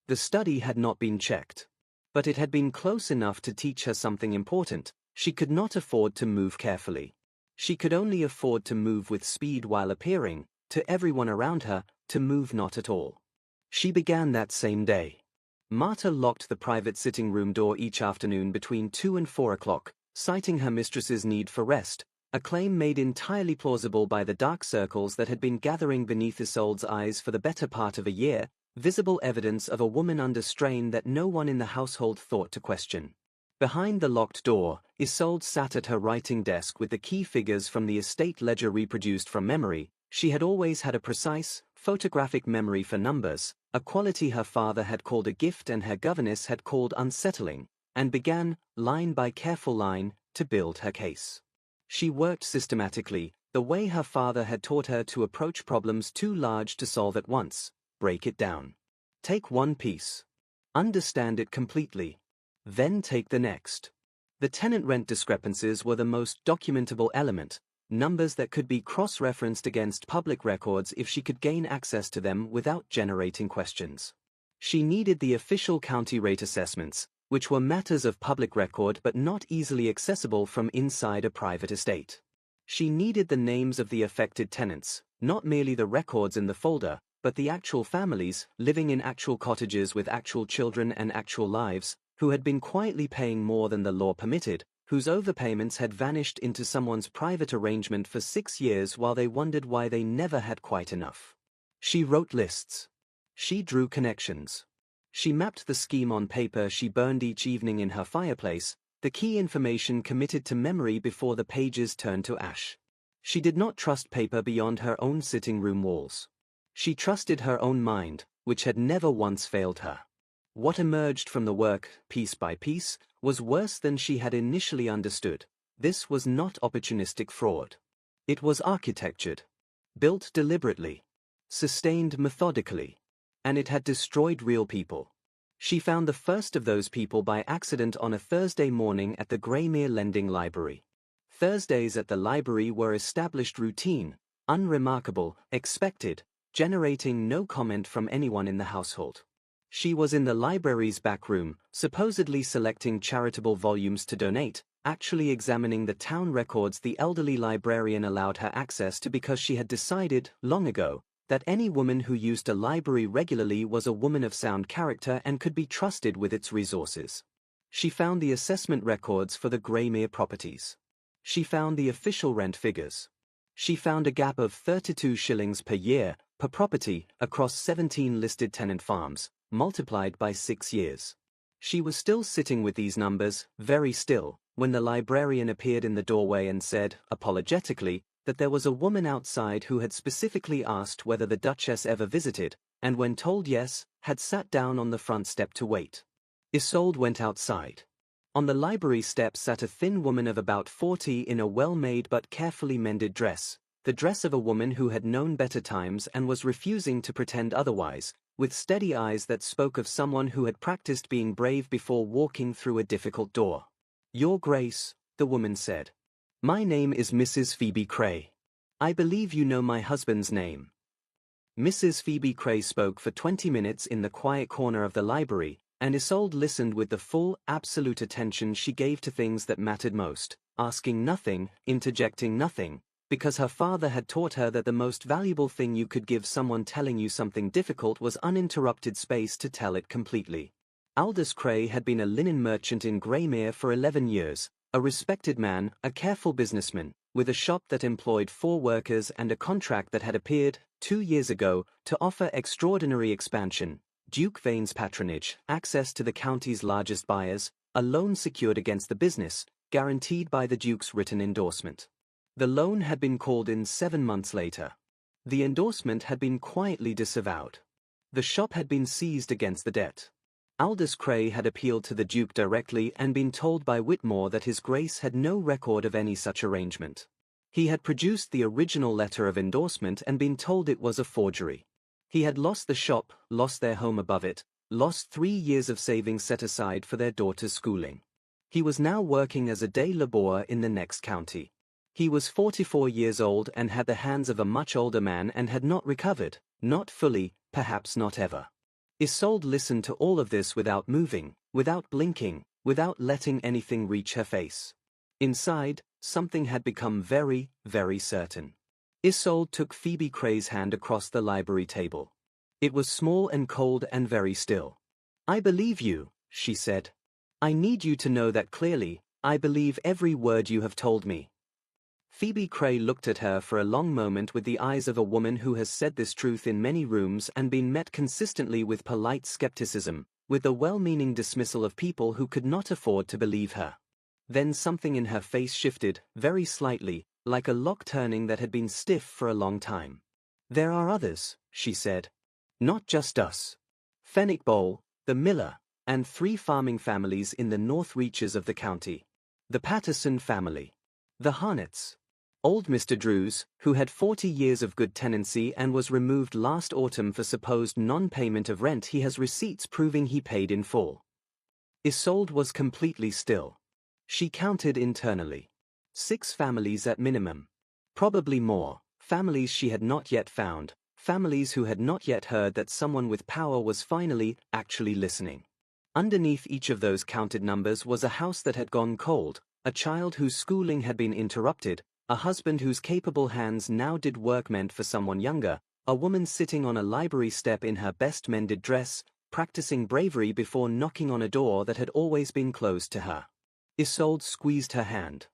The study had not been checked. But it had been close enough to teach her something important: she could not afford to move carefully. She could only afford to move with speed while appearing, to everyone around her, to move not at all. She began that same day. Marta locked the private sitting room door each afternoon between 2 and 4 o'clock, citing her mistress's need for rest, a claim made entirely plausible by the dark circles that had been gathering beneath Isolde's eyes for the better part of a year, visible evidence of a woman under strain that no one in the household thought to question. Behind the locked door, Isolde sat at her writing desk with the key figures from the estate ledger reproduced from memory. She had always had a precise, photographic memory for numbers, a quality her father had called a gift and her governess had called unsettling, and began, line by careful line, to build her case. She worked systematically, the way her father had taught her to approach problems too large to solve at once. Break it down. Take one piece. Understand it completely. Then take the next. The tenant rent discrepancies were the most documentable element, numbers that could be cross-referenced against public records if she could gain access to them without generating questions. She needed the official county rate assessments, which were matters of public record but not easily accessible from inside a private estate. She needed the names of the affected tenants, not merely the records in the folder, but the actual families, living in actual cottages with actual children and actual lives, who had been quietly paying more than the law permitted, whose overpayments had vanished into someone's private arrangement for 6 years while they wondered why they never had quite enough. She wrote lists. She drew connections. She mapped the scheme on paper she burned each evening in her fireplace, the key information committed to memory before the pages turned to ash. She did not trust paper beyond her own sitting room walls. She trusted her own mind, which had never once failed her. What emerged from the work, piece by piece, was worse than she had initially understood. This was not opportunistic fraud. It was architectured, built deliberately, sustained methodically, and it had destroyed real people. She found the first of those people by accident on a Thursday morning at the Greymere Lending Library. Thursdays at the library were established routine, unremarkable, expected, generating no comment from anyone in the household. She was in the library's back room, supposedly selecting charitable volumes to donate, actually examining the town records the elderly librarian allowed her access to because she had decided, long ago, that any woman who used a library regularly was a woman of sound character and could be trusted with its resources. She found the assessment records for the Greymere properties. She found the official rent figures. She found a gap of 32 shillings per year, per property, across 17 listed tenant farms, multiplied by 6 years. She was still sitting with these numbers, very still, when the librarian appeared in the doorway and said, apologetically, that there was a woman outside who had specifically asked whether the Duchess ever visited, and when told yes, had sat down on the front step to wait. Isolde went outside. On the library steps sat a thin woman of about 40 in a well-made but carefully mended dress, the dress of a woman who had known better times and was refusing to pretend otherwise, with steady eyes that spoke of someone who had practiced being brave before walking through a difficult door. "Your Grace," the woman said. "My name is Mrs. Phoebe Cray. I believe you know my husband's name." Mrs. Phoebe Cray spoke for 20 minutes in the quiet corner of the library, and Isolde listened with the full, absolute attention she gave to things that mattered most, asking nothing, interjecting nothing, because her father had taught her that the most valuable thing you could give someone telling you something difficult was uninterrupted space to tell it completely. Aldous Cray had been a linen merchant in Greymere for 11 years, a respected man, a careful businessman, with a shop that employed 4 workers and a contract that had appeared, 2 years ago, to offer extraordinary expansion, Duke Vane's patronage, access to the county's largest buyers, a loan secured against the business, guaranteed by the Duke's written endorsement. The loan had been called in 7 months later. The endorsement had been quietly disavowed. The shop had been seized against the debt. Aldous Cray had appealed to the Duke directly and been told by Whitmore that His Grace had no record of any such arrangement. He had produced the original letter of endorsement and been told it was a forgery. He had lost the shop, lost their home above it, lost 3 years of savings set aside for their daughter's schooling. He was now working as a day laborer in the next county. He was 44 years old and had the hands of a much older man and had not recovered, not fully, perhaps not ever. Isolde listened to all of this without moving, without blinking, without letting anything reach her face. Inside, something had become very, very certain. Isolde took Phoebe Cray's hand across the library table. It was small and cold and very still. "I believe you," she said. "I need you to know that clearly. I believe every word you have told me." Phoebe Cray looked at her for a long moment with the eyes of a woman who has said this truth in many rooms and been met consistently with polite skepticism, with the well-meaning dismissal of people who could not afford to believe her. Then something in her face shifted, very slightly, like a lock turning that had been stiff for a long time. "There are others," she said. "Not just us. Fenwick Bowl, the miller, and 3 farming families in the north reaches of the county. The Patterson family. The Harnets. Old Mr. Drews, who had 40 years of good tenancy and was removed last autumn for supposed non-payment of rent. He has receipts proving he paid in full." Isolde was completely still. She counted internally. 6 families at minimum. Probably more, families she had not yet found, families who had not yet heard that someone with power was finally, actually listening. Underneath each of those counted numbers was a house that had gone cold, a child whose schooling had been interrupted, a husband whose capable hands now did work meant for someone younger, a woman sitting on a library step in her best mended dress, practicing bravery before knocking on a door that had always been closed to her. Isolde squeezed her hand.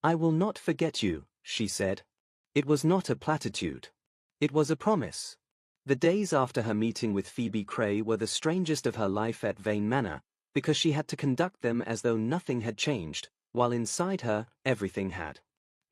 "I will not forget you," she said. It was not a platitude. It was a promise. The days after her meeting with Phoebe Cray were the strangest of her life at Vane Manor, because she had to conduct them as though nothing had changed, while inside her, everything had.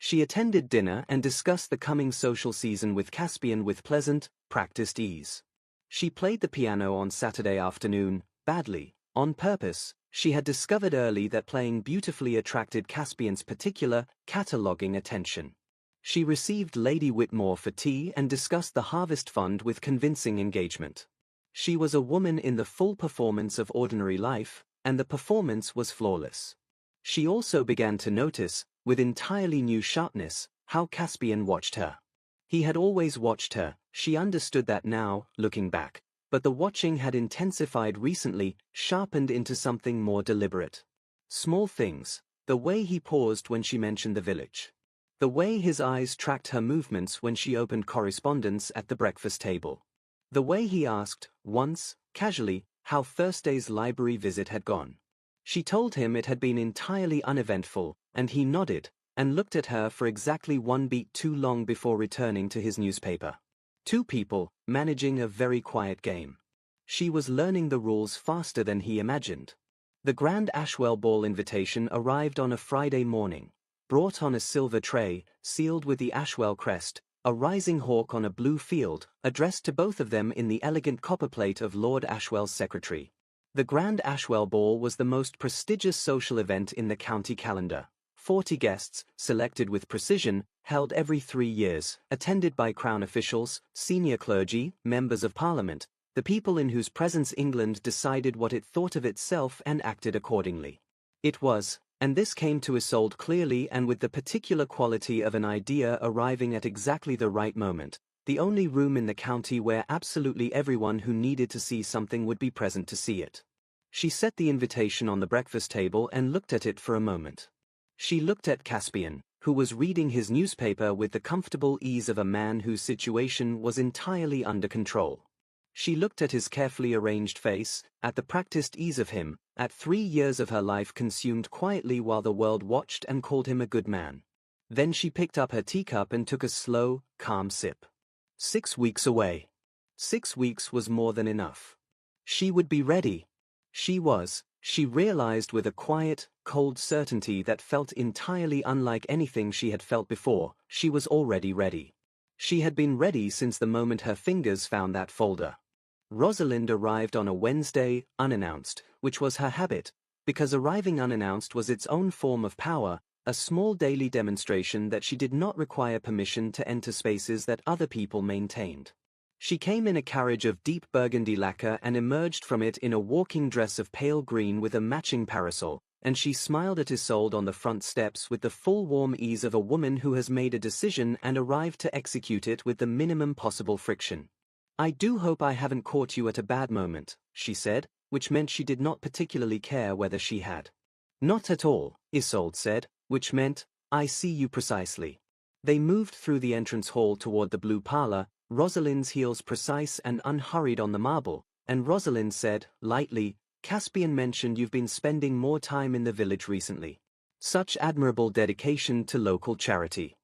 She attended dinner and discussed the coming social season with Caspian with pleasant, practiced ease. She played the piano on Saturday afternoon, badly, on purpose. She had discovered early that playing beautifully attracted Caspian's particular, cataloguing attention. She received Lady Whitmore for tea and discussed the Harvest Fund with convincing engagement. She was a woman in the full performance of ordinary life, and the performance was flawless. She also began to notice, with entirely new sharpness, how Caspian watched her. He had always watched her. She understood that now, looking back. but the watching had intensified recently, sharpened into something more deliberate. Small things, the way he paused when she mentioned the village. The way his eyes tracked her movements when she opened correspondence at the breakfast table. The way he asked, once, casually, how Thursday's library visit had gone. She told him it had been entirely uneventful, and he nodded, and looked at her for exactly one beat too long before returning to his newspaper. Two people, managing a very quiet game. She was learning the rules faster than he imagined. The Grand Ashwell Ball invitation arrived on a Friday morning, brought on a silver tray, sealed with the Ashwell crest, a rising hawk on a blue field, addressed to both of them in the elegant copperplate of Lord Ashwell's secretary. The Grand Ashwell Ball was the most prestigious social event in the county calendar. 40 guests, selected with precision, held every 3 years, attended by Crown officials, senior clergy, members of Parliament, the people in whose presence England decided what it thought of itself and acted accordingly. It was, and this came to Isolde clearly and with the particular quality of an idea arriving at exactly the right moment, the only room in the county where absolutely everyone who needed to see something would be present to see it. She set the invitation on the breakfast table and looked at it for a moment. She looked at Caspian, who was reading his newspaper with the comfortable ease of a man whose situation was entirely under control. She looked at his carefully arranged face, at the practiced ease of him, at 3 years of her life consumed quietly while the world watched and called him a good man. Then she picked up her teacup and took a slow, calm sip. 6 weeks away. 6 weeks was more than enough. She would be ready. She was, she realized with a quiet, cold certainty that felt entirely unlike anything she had felt before, she was already ready. She had been ready since the moment her fingers found that folder. Rosalind arrived on a Wednesday, unannounced, which was her habit, because arriving unannounced was its own form of power, a small daily demonstration that she did not require permission to enter spaces that other people maintained. She came in a carriage of deep burgundy lacquer and emerged from it in a walking dress of pale green with a matching parasol, and she smiled at Isolde on the front steps with the full warm ease of a woman who has made a decision and arrived to execute it with the minimum possible friction. "I do hope I haven't caught you at a bad moment," she said, which meant she did not particularly care whether she had. "Not at all," Isolde said, which meant, "I see you precisely." They moved through the entrance hall toward the blue parlor, Rosalind's heels precise and unhurried on the marble, and Rosalind said, lightly, "Caspian mentioned you've been spending more time in the village recently. Such admirable dedication to local charity."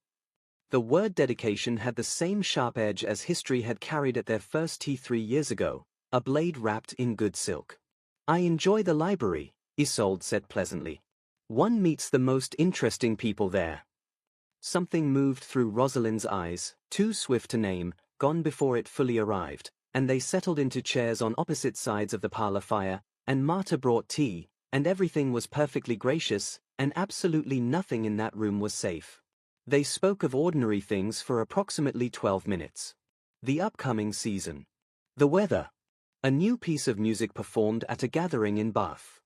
The word dedication had the same sharp edge as history had carried at their first tea 3 years ago, a blade wrapped in good silk. "I enjoy the library," Isolde said pleasantly. "One meets the most interesting people there." Something moved through Rosalind's eyes, too swift to name, gone before it fully arrived, and they settled into chairs on opposite sides of the parlor fire, and Martha brought tea, and everything was perfectly gracious, and absolutely nothing in that room was safe. They spoke of ordinary things for approximately 12 minutes. The upcoming season. The weather. A new piece of music performed at a gathering in Bath.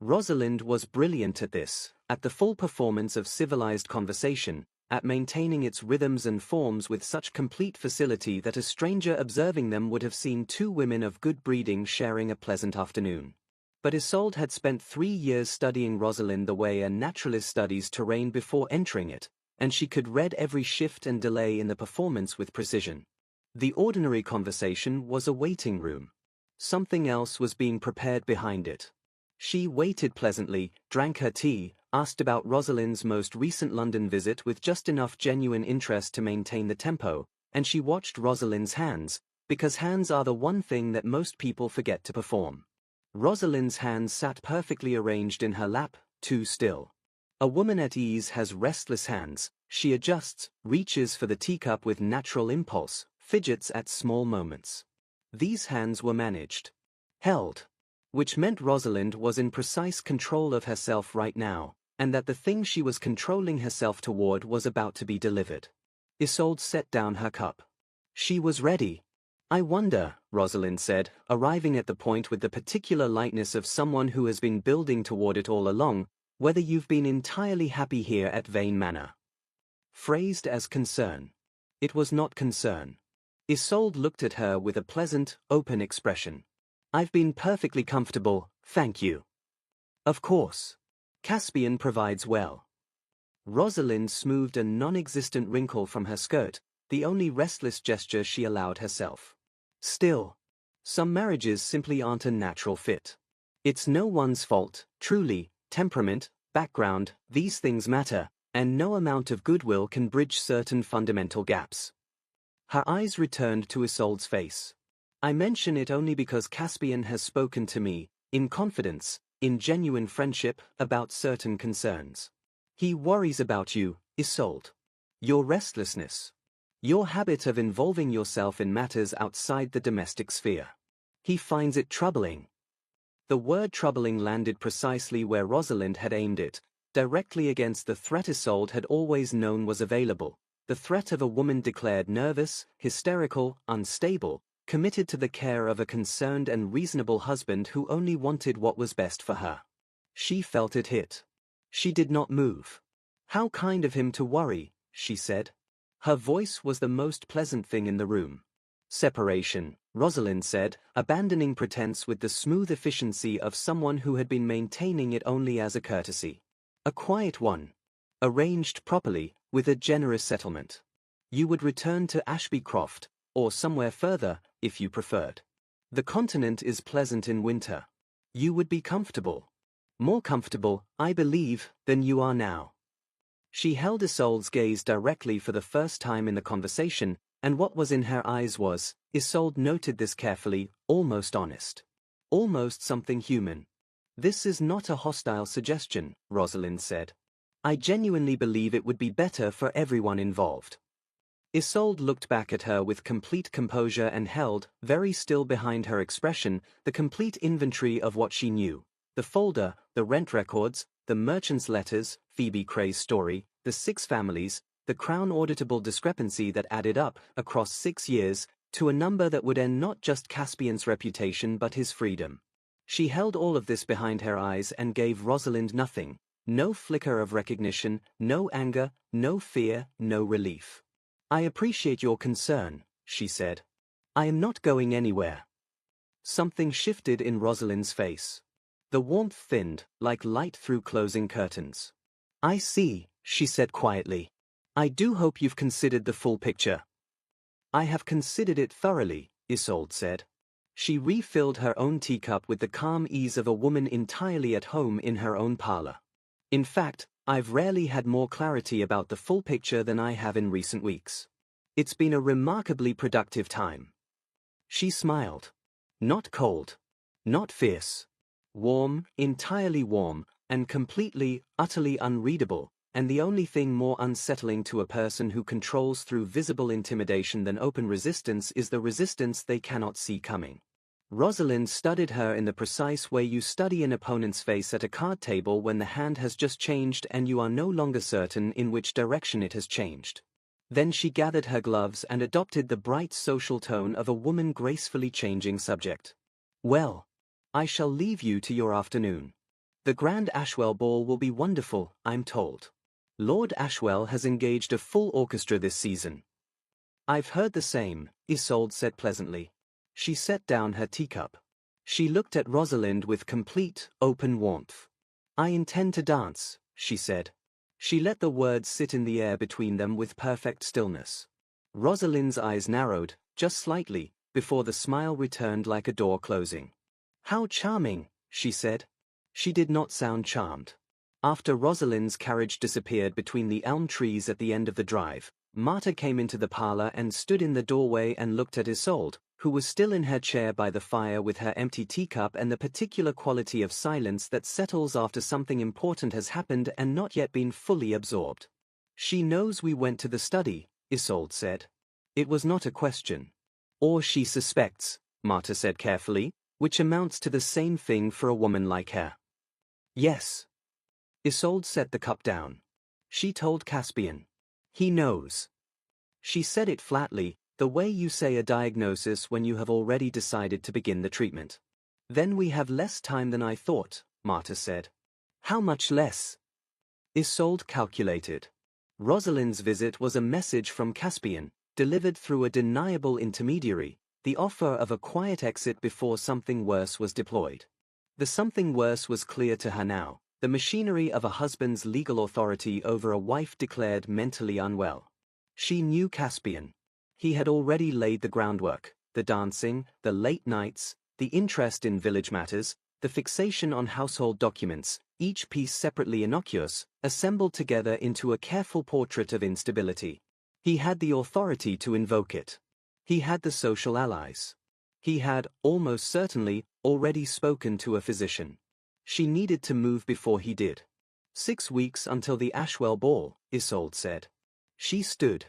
Rosalind was brilliant at this, at the full performance of civilized conversation, at maintaining its rhythms and forms with such complete facility that a stranger observing them would have seen two women of good breeding sharing a pleasant afternoon. But Isolde had spent 3 years studying Rosalind the way a naturalist studies terrain before entering it, and she could read every shift and delay in the performance with precision. The ordinary conversation was a waiting room. Something else was being prepared behind it. She waited pleasantly, drank her tea, asked about Rosalind's most recent London visit with just enough genuine interest to maintain the tempo, and she watched Rosalind's hands, because hands are the one thing that most people forget to perform. Rosalind's hands sat perfectly arranged in her lap, too still. A woman at ease has restless hands. She adjusts, reaches for the teacup with natural impulse, fidgets at small moments. These hands were managed. Held. Which meant Rosalind was in precise control of herself right now, and that the thing she was controlling herself toward was about to be delivered. Isolde set down her cup. She was ready. "I wonder," Rosalind said, arriving at the point with the particular lightness of someone who has been building toward it all along, "whether you've been entirely happy here at Vane Manor." Phrased as concern. It was not concern. Isolde looked at her with a pleasant, open expression. I've been perfectly comfortable, thank you. Of course. Caspian provides well. Rosalind smoothed a non-existent wrinkle from her skirt, the only restless gesture she allowed herself. Still, some marriages simply aren't a natural fit. It's no one's fault, truly. Temperament, background, these things matter, and no amount of goodwill can bridge certain fundamental gaps. Her eyes returned to Isolde's face. I mention it only because Caspian has spoken to me, in confidence, in genuine friendship, about certain concerns. He worries about you, Isolde. Your restlessness. Your habit of involving yourself in matters outside the domestic sphere. He finds it troubling. The word troubling landed precisely where Rosalind had aimed it, directly against the threat Isolde had always known was available, the threat of a woman declared nervous, hysterical, unstable, committed to the care of a concerned and reasonable husband who only wanted what was best for her. She felt it hit. She did not move. How kind of him to worry, she said. Her voice was the most pleasant thing in the room. Separation, Rosalind said, abandoning pretense with the smooth efficiency of someone who had been maintaining it only as a courtesy. A quiet one. Arranged properly, with a generous settlement. You would return to Ashbycroft, or somewhere further, if you preferred. The continent is pleasant in winter. You would be comfortable. More comfortable, I believe, than you are now. She held Isolde's gaze directly for the first time in the conversation, and what was in her eyes was, Isolde noted this carefully, almost honest. Almost something human. This is not a hostile suggestion, Rosalind said. I genuinely believe it would be better for everyone involved. Isolde looked back at her with complete composure and held, very still behind her expression, the complete inventory of what she knew. The folder, the rent records, the merchant's letters, Phoebe Cray's story, the 6 families, the Crown auditable discrepancy that added up, across 6 years, to a number that would end not just Caspian's reputation but his freedom. She held all of this behind her eyes and gave Rosalind nothing, no flicker of recognition, no anger, no fear, no relief. I appreciate your concern, she said. I am not going anywhere. Something shifted in Rosalind's face. The warmth thinned, like light through closing curtains. I see, she said quietly. I do hope you've considered the full picture. I have considered it thoroughly, Isolde said. She refilled her own teacup with the calm ease of a woman entirely at home in her own parlor. In fact, I've rarely had more clarity about the full picture than I have in recent weeks. It's been a remarkably productive time. She smiled. Not cold. Not fierce. Warm, entirely warm, and completely, utterly unreadable, and the only thing more unsettling to a person who controls through visible intimidation than open resistance is the resistance they cannot see coming. Rosalind studied her in the precise way you study an opponent's face at a card table when the hand has just changed and you are no longer certain in which direction it has changed. Then she gathered her gloves and adopted the bright social tone of a woman gracefully changing subject. Well, I shall leave you to your afternoon. The Grand Ashwell Ball will be wonderful, I'm told. Lord Ashwell has engaged a full orchestra this season. I've heard the same, Isolde said pleasantly. She set down her teacup. She looked at Rosalind with complete, open warmth. I intend to dance, she said. She let the words sit in the air between them with perfect stillness. Rosalind's eyes narrowed, just slightly, before the smile returned like a door closing. How charming, she said. She did not sound charmed. After Rosalind's carriage disappeared between the elm trees at the end of the drive, Marta came into the parlor and stood in the doorway and looked at Isolde, who was still in her chair by the fire with her empty teacup and the particular quality of silence that settles after something important has happened and not yet been fully absorbed. She knows we went to the study, Isolde said. It was not a question. Or she suspects, Marta said carefully, which amounts to the same thing for a woman like her. Yes. Isolde set the cup down. She told Caspian. He knows. She said it flatly, the way you say a diagnosis when you have already decided to begin the treatment. Then we have less time than I thought, Marta said. How much less? Isolde calculated. Rosalind's visit was a message from Caspian, delivered through a deniable intermediary, the offer of a quiet exit before something worse was deployed. The something worse was clear to her now, the machinery of a husband's legal authority over a wife declared mentally unwell. She knew Caspian. He had already laid the groundwork, the dancing, the late nights, the interest in village matters, the fixation on household documents, each piece separately innocuous, assembled together into a careful portrait of instability. He had the authority to invoke it. He had the social allies. He had, almost certainly, already spoken to a physician. She needed to move before he did. 6 weeks until the Ashwell ball, Isolde said. She stood.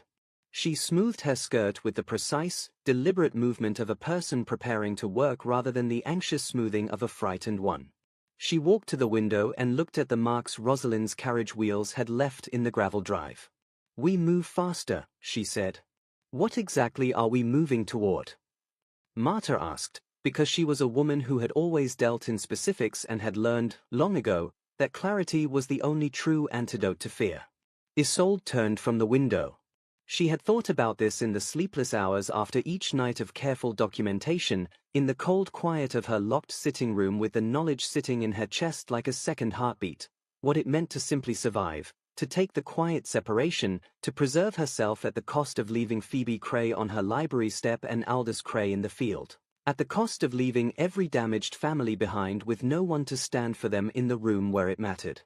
She smoothed her skirt with the precise, deliberate movement of a person preparing to work rather than the anxious smoothing of a frightened one. She walked to the window and looked at the marks Rosalind's carriage wheels had left in the gravel drive. "We move faster," she said. "What exactly are we moving toward?" Marta asked, because she was a woman who had always dealt in specifics and had learned, long ago, that clarity was the only true antidote to fear. Isolde turned from the window. She had thought about this in the sleepless hours after each night of careful documentation, in the cold quiet of her locked sitting room with the knowledge sitting in her chest like a second heartbeat, what it meant to simply survive, to take the quiet separation, to preserve herself at the cost of leaving Phoebe Cray on her library step and Aldous Cray in the field, at the cost of leaving every damaged family behind with no one to stand for them in the room where it mattered.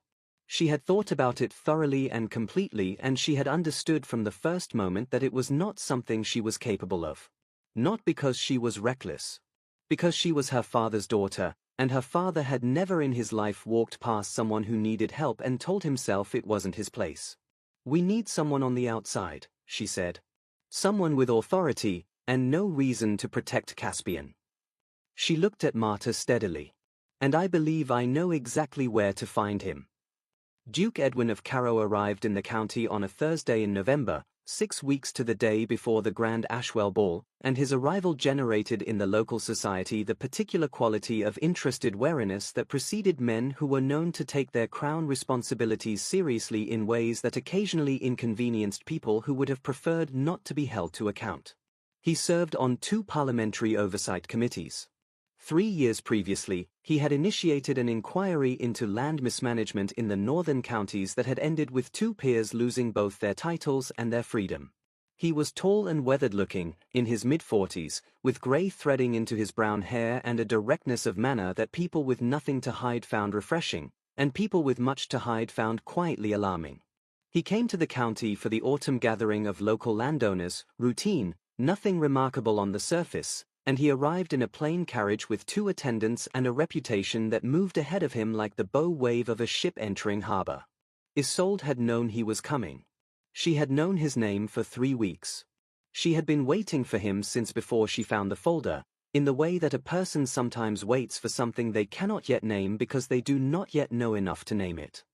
She had thought about it thoroughly and completely, and she had understood from the first moment that it was not something she was capable of. Not because she was reckless. Because she was her father's daughter, and her father had never in his life walked past someone who needed help and told himself it wasn't his place. "We need someone on the outside," she said. "Someone with authority, and no reason to protect Caspian." She looked at Marta steadily. "And I believe I know exactly where to find him." Duke Edwin of Carrow arrived in the county on a Thursday in November, 6 weeks to the day before the Grand Ashwell Ball, and his arrival generated in the local society the particular quality of interested wariness that preceded men who were known to take their crown responsibilities seriously in ways that occasionally inconvenienced people who would have preferred not to be held to account. He served on 2 parliamentary oversight committees. 3 years previously, he had initiated an inquiry into land mismanagement in the northern counties that had ended with 2 peers losing both their titles and their freedom. He was tall and weathered-looking, in his mid-40s, with grey threading into his brown hair and a directness of manner that people with nothing to hide found refreshing, and people with much to hide found quietly alarming. He came to the county for the autumn gathering of local landowners, routine, nothing remarkable on the surface, and he arrived in a plain carriage with 2 attendants and a reputation that moved ahead of him like the bow wave of a ship entering harbour. Isolde had known he was coming. She had known his name for 3 weeks. She had been waiting for him since before she found the folder, in the way that a person sometimes waits for something they cannot yet name because they do not yet know enough to name it.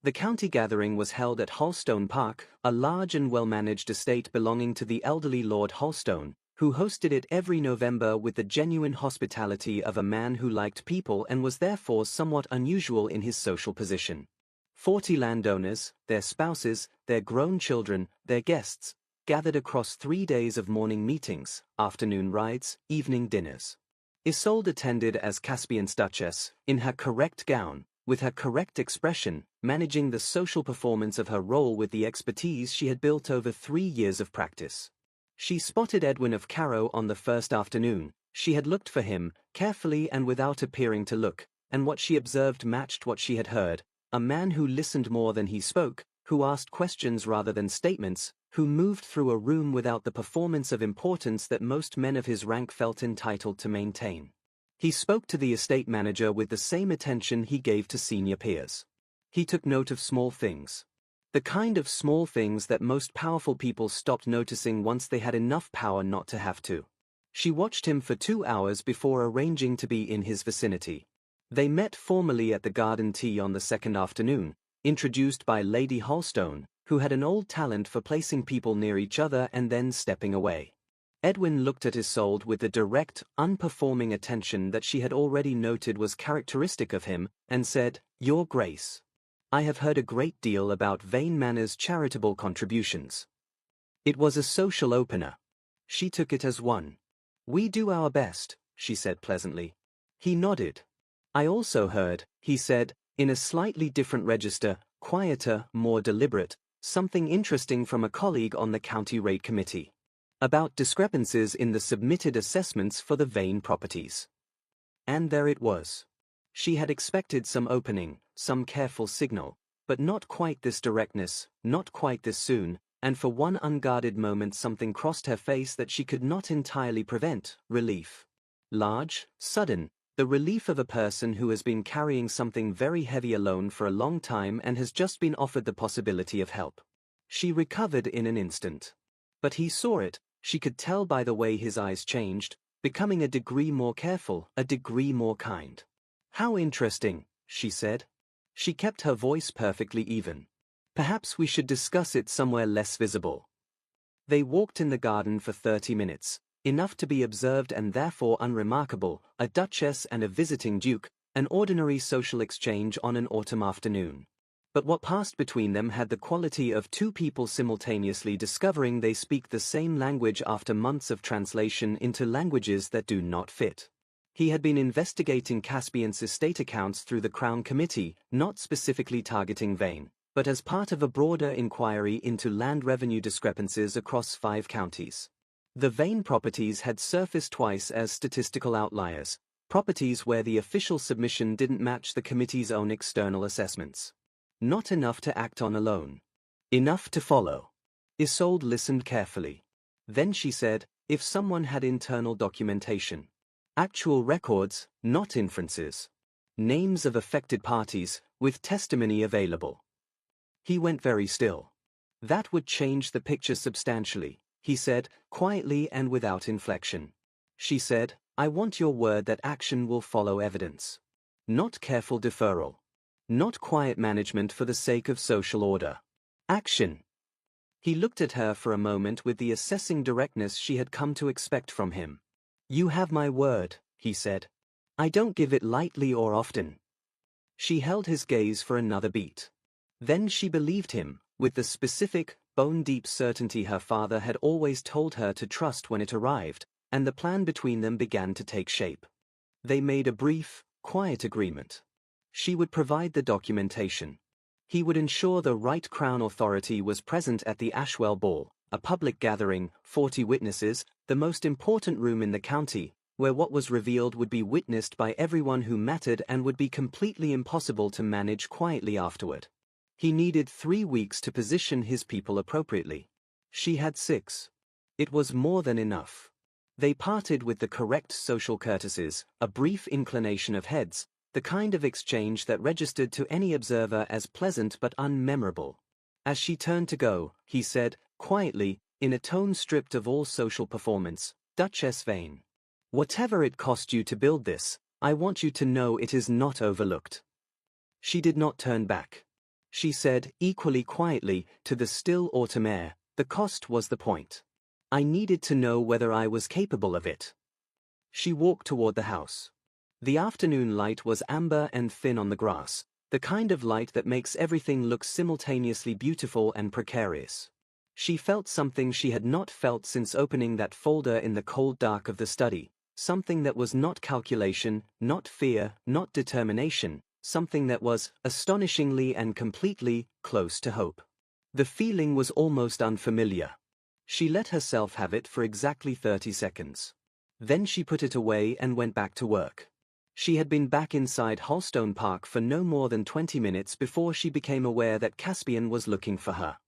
The county gathering was held at Holstone Park, a large and well-managed estate belonging to the elderly Lord Holstone, who hosted it every November with the genuine hospitality of a man who liked people and was therefore somewhat unusual in his social position. 40 landowners, their spouses, their grown children, their guests, gathered across 3 days of morning meetings, afternoon rides, evening dinners. Isolde attended as Caspian's Duchess, in her correct gown, with her correct expression, managing the social performance of her role with the expertise she had built over 3 years of practice. She spotted Edwin of Carrow on the first afternoon. She had looked for him, carefully and without appearing to look, and what she observed matched what she had heard, a man who listened more than he spoke, who asked questions rather than statements, who moved through a room without the performance of importance that most men of his rank felt entitled to maintain. He spoke to the estate manager with the same attention he gave to senior peers. He took note of small things. The kind of small things that most powerful people stopped noticing once they had enough power not to have to. She watched him for 2 hours before arranging to be in his vicinity. They met formally at the garden tea on the second afternoon, introduced by Lady Holstone, who had an old talent for placing people near each other and then stepping away. Edwin looked at Isolde with the direct, unperforming attention that she had already noted was characteristic of him, and said, "Your Grace, I have heard a great deal about Vane Manor's charitable contributions." It was a social opener. She took it as one. "We do our best," she said pleasantly. He nodded. "I also heard," he said, in a slightly different register, quieter, more deliberate, "something interesting from a colleague on the county rate committee. About discrepancies in the submitted assessments for the Vane properties." And there it was. She had expected some opening, some careful signal, but not quite this directness, not quite this soon, and for one unguarded moment something crossed her face that she could not entirely prevent: relief. Large, sudden, the relief of a person who has been carrying something very heavy alone for a long time and has just been offered the possibility of help. She recovered in an instant. But he saw it, she could tell by the way his eyes changed, becoming a degree more careful, a degree more kind. "How interesting," she said. She kept her voice perfectly even. "Perhaps we should discuss it somewhere less visible." They walked in the garden for 30 minutes, enough to be observed and therefore unremarkable, a duchess and a visiting duke, an ordinary social exchange on an autumn afternoon. But what passed between them had the quality of two people simultaneously discovering they speak the same language after months of translation into languages that do not fit. He had been investigating Caspian's estate accounts through the Crown Committee, not specifically targeting Vane, but as part of a broader inquiry into land revenue discrepancies across 5 counties. The Vane properties had surfaced twice as statistical outliers, properties where the official submission didn't match the committee's own external assessments. Not enough to act on alone. Enough to follow. Isolde listened carefully. Then she said, "If someone had internal documentation. Actual records, not inferences. Names of affected parties, with testimony available." He went very still. "That would change the picture substantially," he said, quietly and without inflection. She said, "I want your word that action will follow evidence. Not careful deferral. Not quiet management for the sake of social order. Action." He looked at her for a moment with the assessing directness she had come to expect from him. "You have my word," he said. "I don't give it lightly or often." She held his gaze for another beat. Then she believed him, with the specific, bone-deep certainty her father had always told her to trust when it arrived, and the plan between them began to take shape. They made a brief, quiet agreement. She would provide the documentation. He would ensure the right Crown authority was present at the Ashwell Ball, a public gathering, 40 witnesses, the most important room in the county, where what was revealed would be witnessed by everyone who mattered and would be completely impossible to manage quietly afterward. He needed 3 weeks to position his people appropriately. She had 6. It was more than enough. They parted with the correct social courtesies, a brief inclination of heads, the kind of exchange that registered to any observer as pleasant but unmemorable. As she turned to go, he said, quietly, in a tone stripped of all social performance, "Duchess Vane. Whatever it cost you to build this, I want you to know it is not overlooked." She did not turn back. She said, equally quietly, to the still autumn air, "The cost was the point. I needed to know whether I was capable of it." She walked toward the house. The afternoon light was amber and thin on the grass, the kind of light that makes everything look simultaneously beautiful and precarious. She felt something she had not felt since opening that folder in the cold dark of the study, something that was not calculation, not fear, not determination, something that was, astonishingly and completely, close to hope. The feeling was almost unfamiliar. She let herself have it for exactly 30 seconds. Then she put it away and went back to work. She had been back inside Holstone Park for no more than 20 minutes before she became aware that Caspian was looking for her.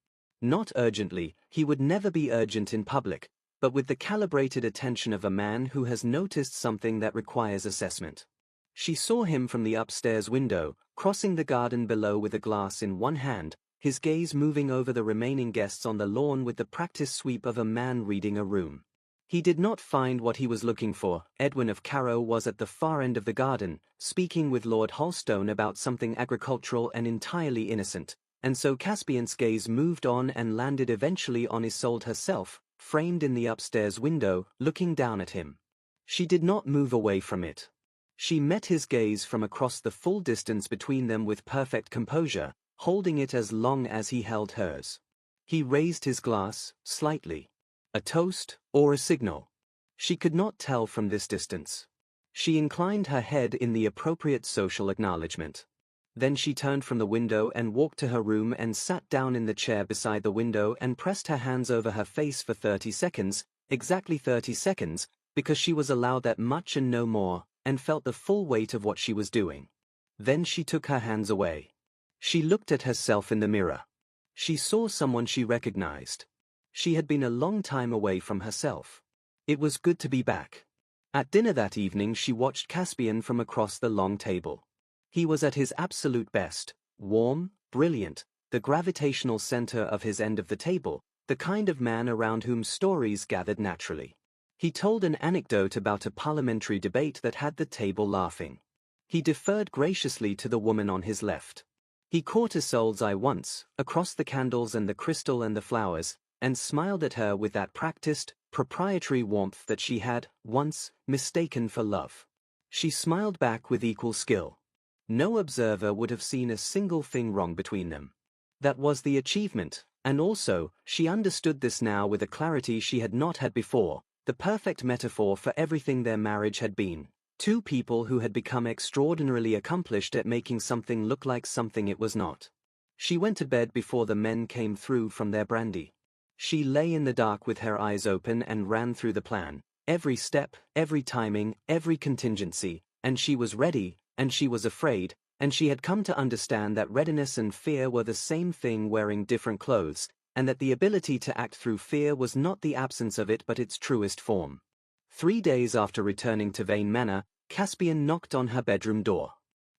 Not urgently, he would never be urgent in public, but with the calibrated attention of a man who has noticed something that requires assessment. She saw him from the upstairs window, crossing the garden below with a glass in one hand, his gaze moving over the remaining guests on the lawn with the practiced sweep of a man reading a room. He did not find what he was looking for. Edwin of Carrow was at the far end of the garden, speaking with Lord Holstone about something agricultural and entirely innocent, and so Caspian's gaze moved on and landed eventually on Isolde herself, framed in the upstairs window, looking down at him. She did not move away from it. She met his gaze from across the full distance between them with perfect composure, holding it as long as he held hers. He raised his glass, slightly. A toast, or a signal? She could not tell from this distance. She inclined her head in the appropriate social acknowledgement. Then she turned from the window and walked to her room and sat down in the chair beside the window and pressed her hands over her face for 30 seconds, exactly 30 seconds, because she was allowed that much and no more, and felt the full weight of what she was doing. Then she took her hands away. She looked at herself in the mirror. She saw someone she recognized. She had been a long time away from herself. It was good to be back. At dinner that evening she watched Caspian from across the long table. He was at his absolute best, warm, brilliant, the gravitational center of his end of the table, the kind of man around whom stories gathered naturally. He told an anecdote about a parliamentary debate that had the table laughing. He deferred graciously to the woman on his left. He caught Isolde's eye once, across the candles and the crystal and the flowers, and smiled at her with that practiced, proprietary warmth that she had, once, mistaken for love. She smiled back with equal skill. No observer would have seen a single thing wrong between them. That was the achievement, and also, she understood this now with a clarity she had not had before, the perfect metaphor for everything their marriage had been. Two people who had become extraordinarily accomplished at making something look like something it was not. She went to bed before the men came through from their brandy. She lay in the dark with her eyes open and ran through the plan, every step, every timing, every contingency, and she was ready, and she was afraid, and she had come to understand that readiness and fear were the same thing wearing different clothes, and that the ability to act through fear was not the absence of it but its truest form. 3 days after returning to Vane Manor, Caspian knocked on her bedroom door.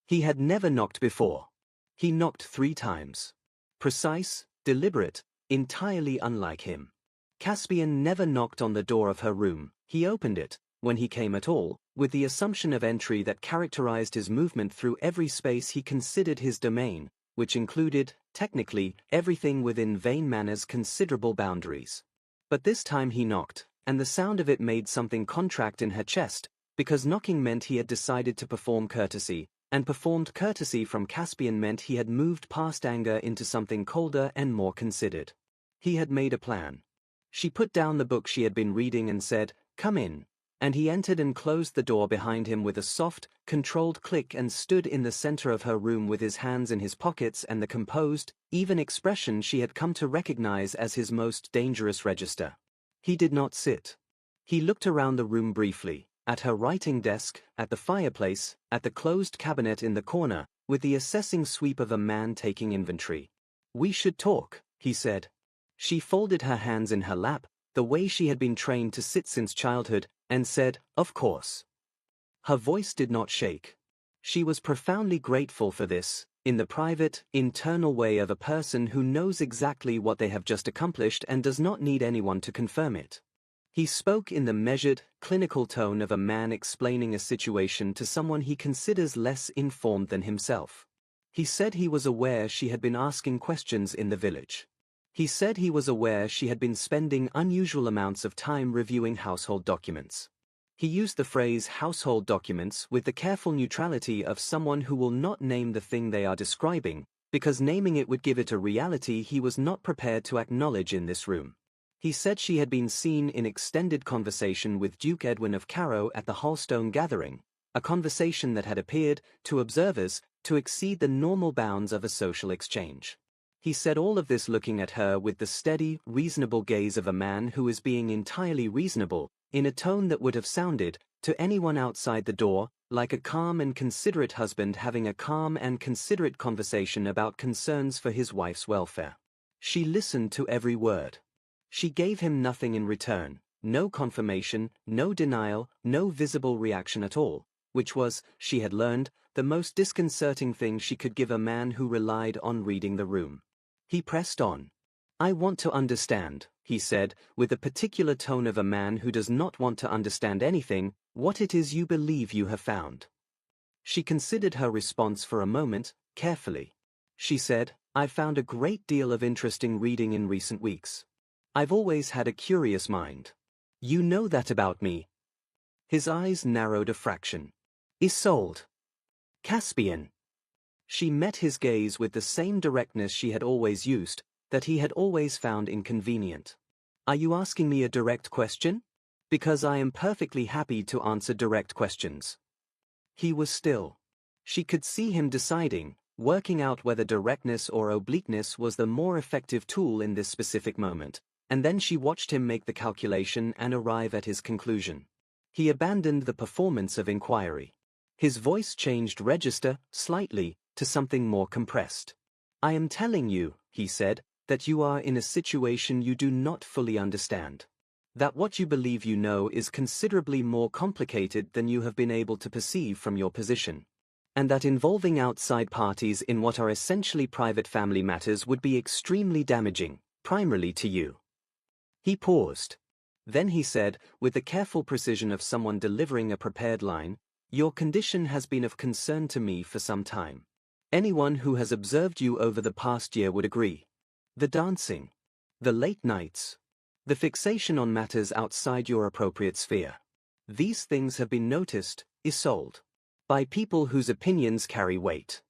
He had never knocked before. He knocked 3 times. Precise, deliberate, entirely unlike him. Caspian never knocked on the door of her room. He opened it, when he came at all, with the assumption of entry that characterized his movement through every space he considered his domain, which included, technically, everything within Vane Manor's considerable boundaries. But this time he knocked, and the sound of it made something contract in her chest, because knocking meant he had decided to perform courtesy, and performed courtesy from Caspian meant he had moved past anger into something colder and more considered. He had made a plan. She put down the book she had been reading and said, "Come in," and he entered and closed the door behind him with a soft, controlled click and stood in the center of her room with his hands in his pockets and the composed, even expression she had come to recognize as his most dangerous register. He did not sit. He looked around the room briefly, at her writing desk, at the fireplace, at the closed cabinet in the corner, with the assessing sweep of a man taking inventory. "We should talk," he said. She folded her hands in her lap, the way she had been trained to sit since childhood, and said, "Of course." Her voice did not shake. She was profoundly grateful for this, in the private, internal way of a person who knows exactly what they have just accomplished and does not need anyone to confirm it. He spoke in the measured, clinical tone of a man explaining a situation to someone he considers less informed than himself. He said he was aware she had been asking questions in the village. He said he was aware she had been spending unusual amounts of time reviewing household documents. He used the phrase household documents with the careful neutrality of someone who will not name the thing they are describing, because naming it would give it a reality he was not prepared to acknowledge in this room. He said she had been seen in extended conversation with Duke Edwin of Carrow at the Halstone gathering, a conversation that had appeared, to observers, to exceed the normal bounds of a social exchange. He said all of this looking at her with the steady, reasonable gaze of a man who is being entirely reasonable, in a tone that would have sounded, to anyone outside the door, like a calm and considerate husband having a calm and considerate conversation about concerns for his wife's welfare. She listened to every word. She gave him nothing in return, no confirmation, no denial, no visible reaction at all, which was, she had learned, the most disconcerting thing she could give a man who relied on reading the room. He pressed on. "I want to understand," he said, with the particular tone of a man who does not want to understand anything, "what it is you believe you have found." She considered her response for a moment, carefully. She said, "I've found a great deal of interesting reading in recent weeks. I've always had a curious mind. You know that about me." His eyes narrowed a fraction. "Isolde. Caspian." She met his gaze with the same directness she had always used, that he had always found inconvenient. Are you asking me a direct question? Because I am perfectly happy to answer direct questions. He was still. She could see him deciding, working out whether directness or obliqueness was the more effective tool in this specific moment, and then she watched him make the calculation and arrive at his conclusion. He abandoned the performance of inquiry. His voice changed register, slightly, to something more compressed. I am telling you, he said, that you are in a situation you do not fully understand. That what you believe you know is considerably more complicated than you have been able to perceive from your position. And that involving outside parties in what are essentially private family matters would be extremely damaging, primarily to you. He paused. Then he said, with the careful precision of someone delivering a prepared line, your condition has been of concern to me for some time. Anyone who has observed you over the past year would agree. The dancing, the late nights, the fixation on matters outside your appropriate sphere. These things have been noticed, Isolde, by people whose opinions carry weight.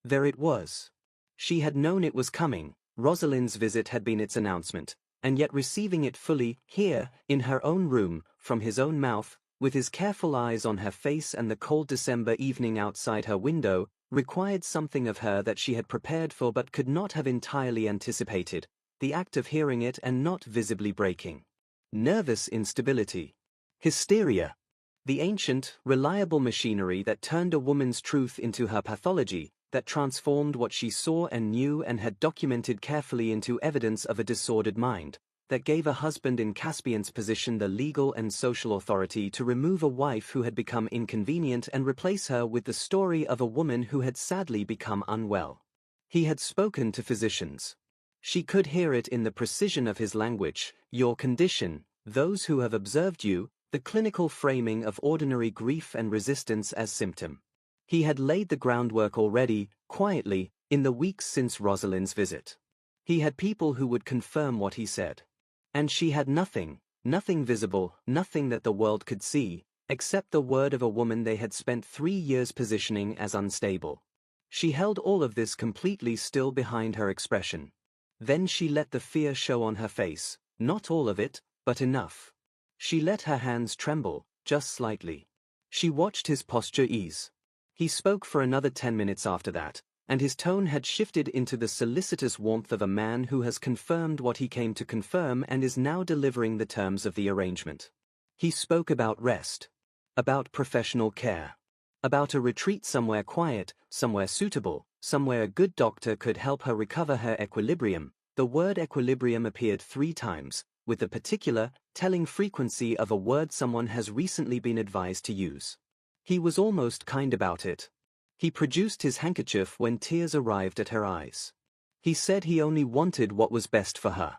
There it was. She had known it was coming. Rosalind's visit had been its announcement, and yet receiving it fully, here, in her own room, from his own mouth, with his careful eyes on her face and the cold December evening outside her window, required something of her that she had prepared for but could not have entirely anticipated, the act of hearing it and not visibly breaking. Nervous instability. Hysteria. The ancient, reliable machinery that turned a woman's truth into her pathology, that transformed what she saw and knew and had documented carefully into evidence of a disordered mind, that gave a husband in Caspian's position the legal and social authority to remove a wife who had become inconvenient and replace her with the story of a woman who had sadly become unwell. He had spoken to physicians. She could hear it in the precision of his language, your condition, those who have observed you, the clinical framing of ordinary grief and resistance as symptom. He had laid the groundwork already, quietly, in the weeks since Rosalind's visit. He had people who would confirm what he said. And she had nothing, nothing visible, nothing that the world could see, except the word of a woman they had spent 3 years positioning as unstable. She held all of this completely still behind her expression. Then she let the fear show on her face, not all of it, but enough. She let her hands tremble, just slightly. She watched his posture ease. He spoke for another 10 minutes after that, and his tone had shifted into the solicitous warmth of a man who has confirmed what he came to confirm and is now delivering the terms of the arrangement. He spoke about rest, about professional care, about a retreat somewhere quiet, somewhere suitable, somewhere a good doctor could help her recover her equilibrium. The word equilibrium appeared 3 times, with the particular, telling frequency of a word someone has recently been advised to use. He was almost kind about it. He produced his handkerchief when tears arrived at her eyes. He said he only wanted what was best for her.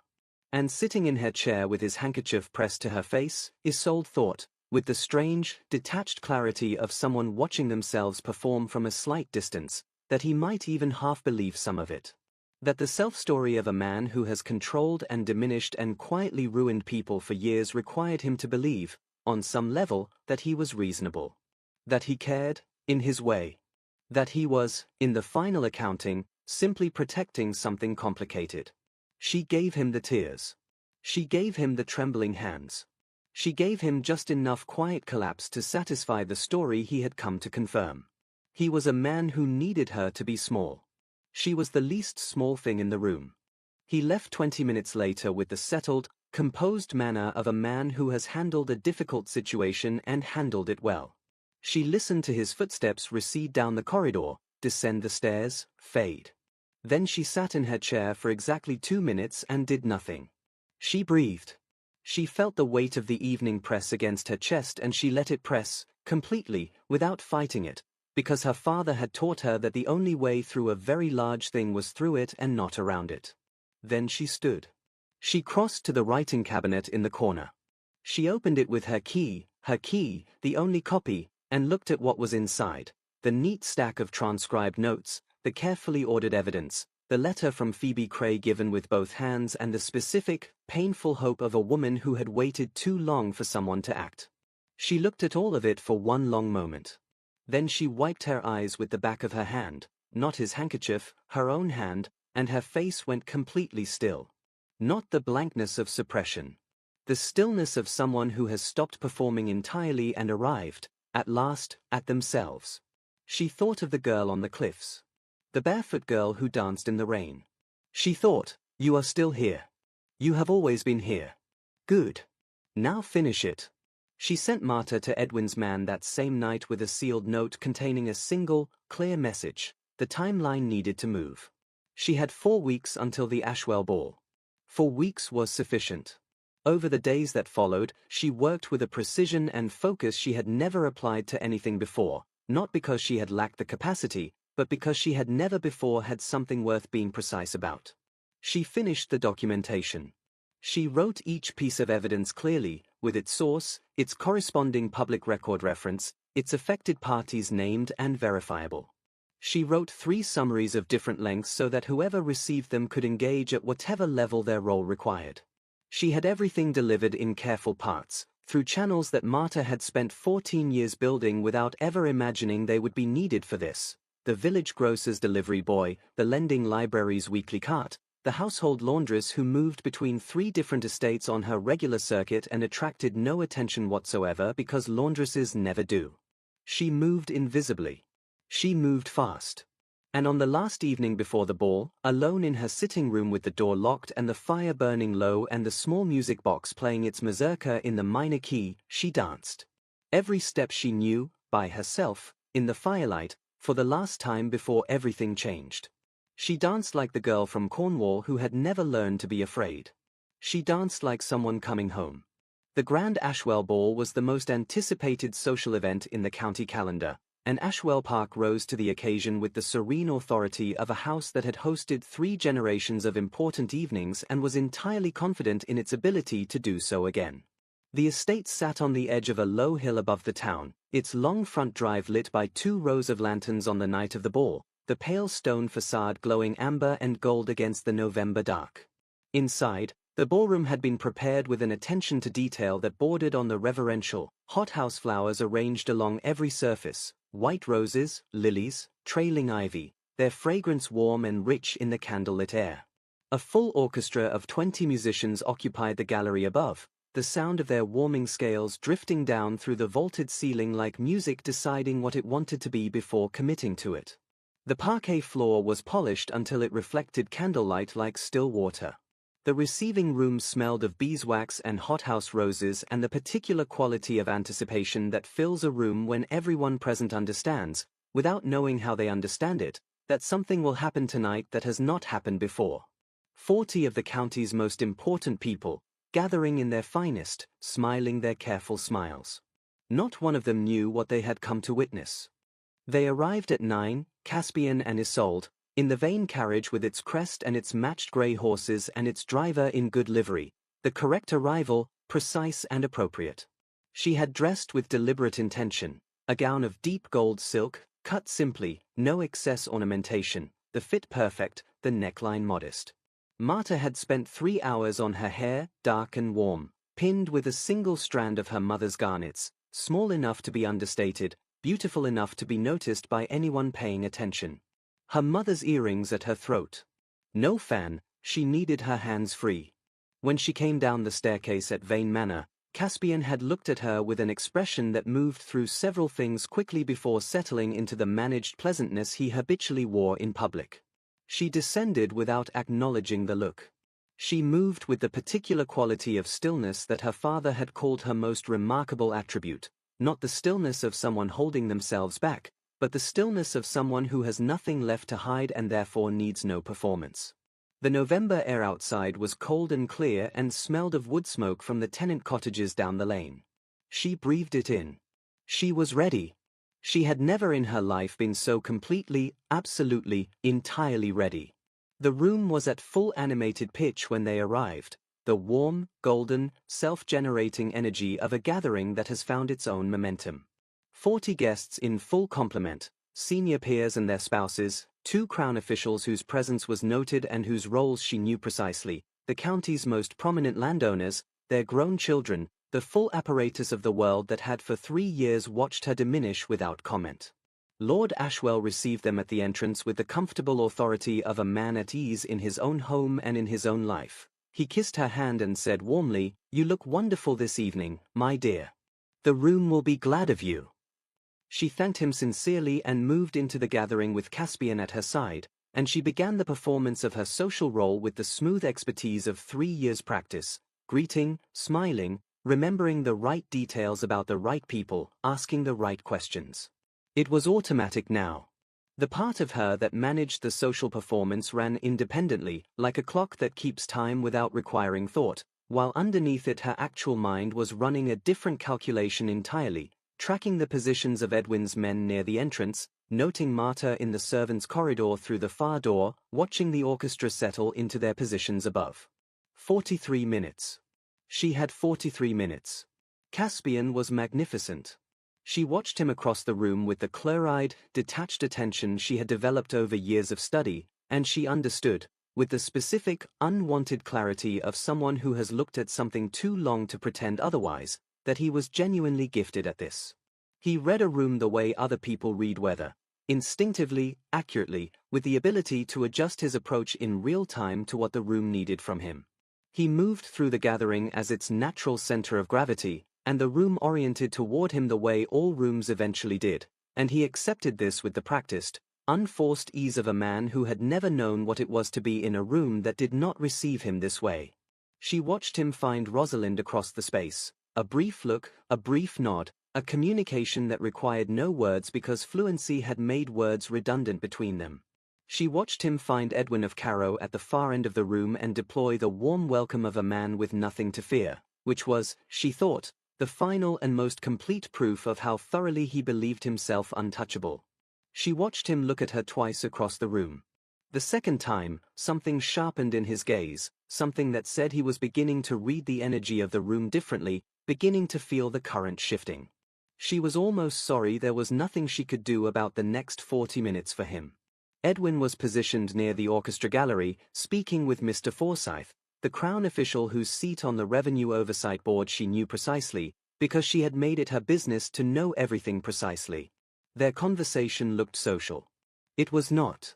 And sitting in her chair with his handkerchief pressed to her face, Isolde thought, with the strange, detached clarity of someone watching themselves perform from a slight distance, that he might even half believe some of it. That the self-story of a man who has controlled and diminished and quietly ruined people for years required him to believe, on some level, that he was reasonable. That he cared, in his way. That he was, in the final accounting, simply protecting something complicated. She gave him the tears. She gave him the trembling hands. She gave him just enough quiet collapse to satisfy the story he had come to confirm. He was a man who needed her to be small. She was the least small thing in the room. He left 20 minutes later with the settled, composed manner of a man who has handled a difficult situation and handled it well. She listened to his footsteps recede down the corridor, descend the stairs, fade. Then she sat in her chair for exactly 2 minutes and did nothing. She breathed. She felt the weight of the evening press against her chest and she let it press, completely, without fighting it, because her father had taught her that the only way through a very large thing was through it and not around it. Then she stood. She crossed to the writing cabinet in the corner. She opened it with her key, the only copy, and looked at what was inside, the neat stack of transcribed notes, the carefully ordered evidence, the letter from Phoebe Cray given with both hands and the specific, painful hope of a woman who had waited too long for someone to act. She looked at all of it for one long moment. Then she wiped her eyes with the back of her hand, not his handkerchief, her own hand, and her face went completely still. Not the blankness of suppression. The stillness of someone who has stopped performing entirely and arrived, at last, at themselves. She thought of the girl on the cliffs. The barefoot girl who danced in the rain. She thought, "You are still here. You have always been here. Good. Now finish it." She sent Marta to Edwin's man that same night with a sealed note containing a single, clear message: the timeline needed to move. She had 4 weeks until the Ashwell ball. 4 weeks was sufficient. Over the days that followed, she worked with a precision and focus she had never applied to anything before, not because she had lacked the capacity, but because she had never before had something worth being precise about. She finished the documentation. She wrote each piece of evidence clearly, with its source, its corresponding public record reference, its affected parties named and verifiable. She wrote 3 summaries of different lengths so that whoever received them could engage at whatever level their role required. She had everything delivered in careful parts, through channels that Marta had spent 14 years building without ever imagining they would be needed for this: the village grocer's delivery boy, the lending library's weekly cart, the household laundress who moved between 3 different estates on her regular circuit and attracted no attention whatsoever because laundresses never do. She moved invisibly. She moved fast. And on the last evening before the ball, alone in her sitting room with the door locked and the fire burning low and the small music box playing its mazurka in the minor key, she danced. Every step she knew, by herself, in the firelight, for the last time before everything changed. She danced like the girl from Cornwall who had never learned to be afraid. She danced like someone coming home. The Grand Ashwell Ball was the most anticipated social event in the county calendar, and Ashwell Park rose to the occasion with the serene authority of a house that had hosted 3 generations of important evenings and was entirely confident in its ability to do so again. The estate sat on the edge of a low hill above the town, its long front drive lit by 2 rows of lanterns on the night of the ball, the pale stone facade glowing amber and gold against the November dark. Inside, the ballroom had been prepared with an attention to detail that bordered on the reverential, hothouse flowers arranged along every surface, white roses, lilies, trailing ivy, their fragrance warm and rich in the candlelit air. A full orchestra of 20 musicians occupied the gallery above, the sound of their warming scales drifting down through the vaulted ceiling like music deciding what it wanted to be before committing to it. The parquet floor was polished until it reflected candlelight like still water. The receiving room smelled of beeswax and hothouse roses and the particular quality of anticipation that fills a room when everyone present understands, without knowing how they understand it, that something will happen tonight that has not happened before. 40 of the county's most important people, gathering in their finest, smiling their careful smiles. Not one of them knew what they had come to witness. They arrived at 9, Caspian and Isolde, in the Vane carriage with its crest and its matched grey horses and its driver in good livery, the correct arrival, precise and appropriate. She had dressed with deliberate intention, a gown of deep gold silk, cut simply, no excess ornamentation, the fit perfect, the neckline modest. Marta had spent 3 hours on her hair, dark and warm, pinned with a single strand of her mother's garnets, small enough to be understated, beautiful enough to be noticed by anyone paying attention. Her mother's earrings at her throat. No fan, she needed her hands free. When she came down the staircase at Vane Manor, Caspian had looked at her with an expression that moved through several things quickly before settling into the managed pleasantness he habitually wore in public. She descended without acknowledging the look. She moved with the particular quality of stillness that her father had called her most remarkable attribute, not the stillness of someone holding themselves back, but the stillness of someone who has nothing left to hide and therefore needs no performance. The November air outside was cold and clear and smelled of wood smoke from the tenant cottages down the lane. She breathed it in. She was ready. She had never in her life been so completely, absolutely, entirely ready. The room was at full animated pitch when they arrived, the warm, golden, self-generating energy of a gathering that has found its own momentum. 40 guests in full complement, senior peers and their spouses, 2 crown officials whose presence was noted and whose roles she knew precisely, the county's most prominent landowners, their grown children, the full apparatus of the world that had for 3 years watched her diminish without comment. Lord Ashwell received them at the entrance with the comfortable authority of a man at ease in his own home and in his own life. He kissed her hand and said warmly, "You look wonderful this evening, my dear. The room will be glad of you." She thanked him sincerely and moved into the gathering with Caspian at her side, and she began the performance of her social role with the smooth expertise of 3 years' practice, greeting, smiling, remembering the right details about the right people, asking the right questions. It was automatic now. The part of her that managed the social performance ran independently, like a clock that keeps time without requiring thought, while underneath it her actual mind was running a different calculation entirely, tracking the positions of Edwin's men near the entrance, noting Marta in the servants' corridor through the far door, watching the orchestra settle into their positions above. 43 minutes. She had 43 minutes. Caspian was magnificent. She watched him across the room with the clear-eyed, detached attention she had developed over years of study, and she understood, with the specific, unwanted clarity of someone who has looked at something too long to pretend otherwise, that he was genuinely gifted at this. He read a room the way other people read weather, instinctively, accurately, with the ability to adjust his approach in real time to what the room needed from him. He moved through the gathering as its natural center of gravity, and the room oriented toward him the way all rooms eventually did, and he accepted this with the practiced, unforced ease of a man who had never known what it was to be in a room that did not receive him this way. She watched him find Rosalind across the space, a brief look, a brief nod, a communication that required no words because fluency had made words redundant between them. She watched him find Edwin of Carrow at the far end of the room and deploy the warm welcome of a man with nothing to fear, which was, she thought, the final and most complete proof of how thoroughly he believed himself untouchable. She watched him look at her twice across the room. The second time, something sharpened in his gaze, something that said he was beginning to read the energy of the room differently, beginning to feel the current shifting. She was almost sorry there was nothing she could do about the next 40 minutes for him. Edwin was positioned near the orchestra gallery, speaking with Mr. Forsyth, the Crown official whose seat on the Revenue Oversight Board she knew precisely, because she had made it her business to know everything precisely. Their conversation looked social. It was not.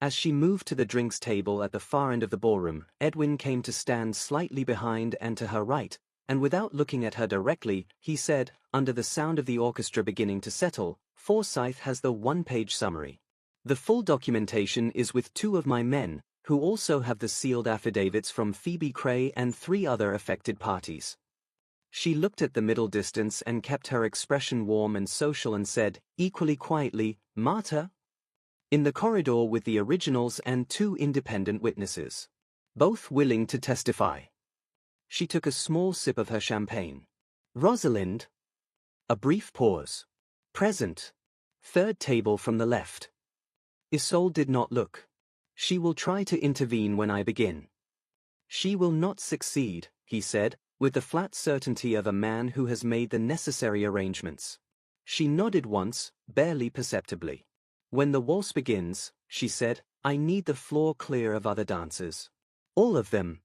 As she moved to the drinks table at the far end of the ballroom, Edwin came to stand slightly behind and to her right, and without looking at her directly, he said, under the sound of the orchestra beginning to settle, "Forsyth has the one-page summary. The full documentation is with 2 of my men, who also have the sealed affidavits from Phoebe Cray and 3 other affected parties." She looked at the middle distance and kept her expression warm and social and said, equally quietly, "Marta?" In the corridor with the originals and 2 independent witnesses. Both willing to testify. She took a small sip of her champagne. "Rosalind?" A brief pause. "Present. 3rd table from the left." Isolde did not look. "She will try to intervene when I begin." "She will not succeed," he said, with the flat certainty of a man who has made the necessary arrangements. She nodded once, barely perceptibly. "When the waltz begins," she said, "I need the floor clear of other dancers. All of them."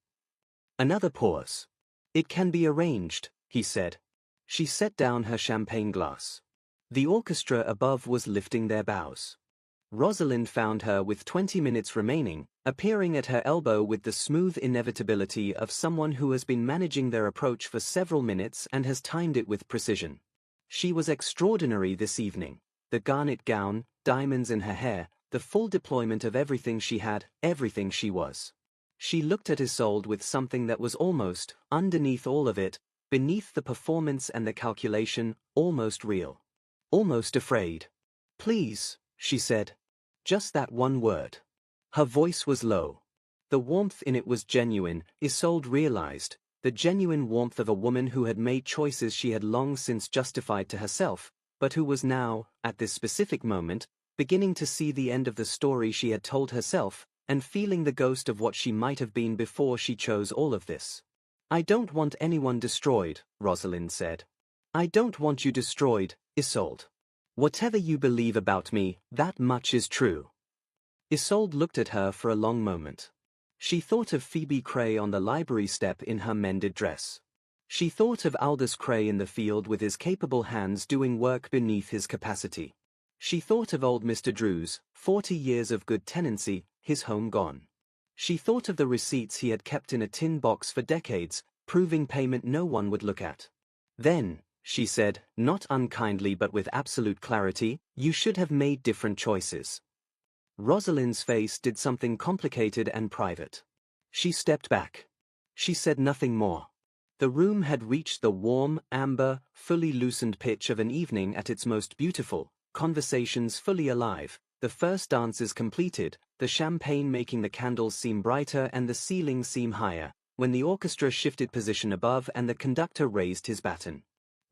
Another pause. "It can be arranged," he said. She set down her champagne glass. The orchestra above was lifting their bows. Rosalind found her with 20 minutes remaining, appearing at her elbow with the smooth inevitability of someone who has been managing their approach for several minutes and has timed it with precision. She was extraordinary this evening. The garnet gown, diamonds in her hair, the full deployment of everything she had, everything she was. She looked at Isolde with something that was almost, underneath all of it, beneath the performance and the calculation, almost real. Almost afraid. "Please," she said. Just that one word. Her voice was low. The warmth in it was genuine, Isolde realized, the genuine warmth of a woman who had made choices she had long since justified to herself, but who was now, at this specific moment, beginning to see the end of the story she had told herself, and feeling the ghost of what she might have been before she chose all of this. "I don't want anyone destroyed," Rosalind said. "I don't want you destroyed, Isolde. Whatever you believe about me, that much is true." Isolde looked at her for a long moment. She thought of Phoebe Cray on the library step in her mended dress. She thought of Aldous Cray in the field with his capable hands doing work beneath his capacity. She thought of old Mr. Drews, 40 years of good tenancy, his home gone. She thought of the receipts he had kept in a tin box for decades, proving payment no one would look at. Then, she said, not unkindly but with absolute clarity, you should have made different choices. Rosalind's face did something complicated and private. She stepped back. She said nothing more. The room had reached the warm, amber, fully loosened pitch of an evening at its most beautiful, conversations fully alive, the first dances completed, the champagne making the candles seem brighter and the ceiling seem higher, when the orchestra shifted position above and the conductor raised his baton.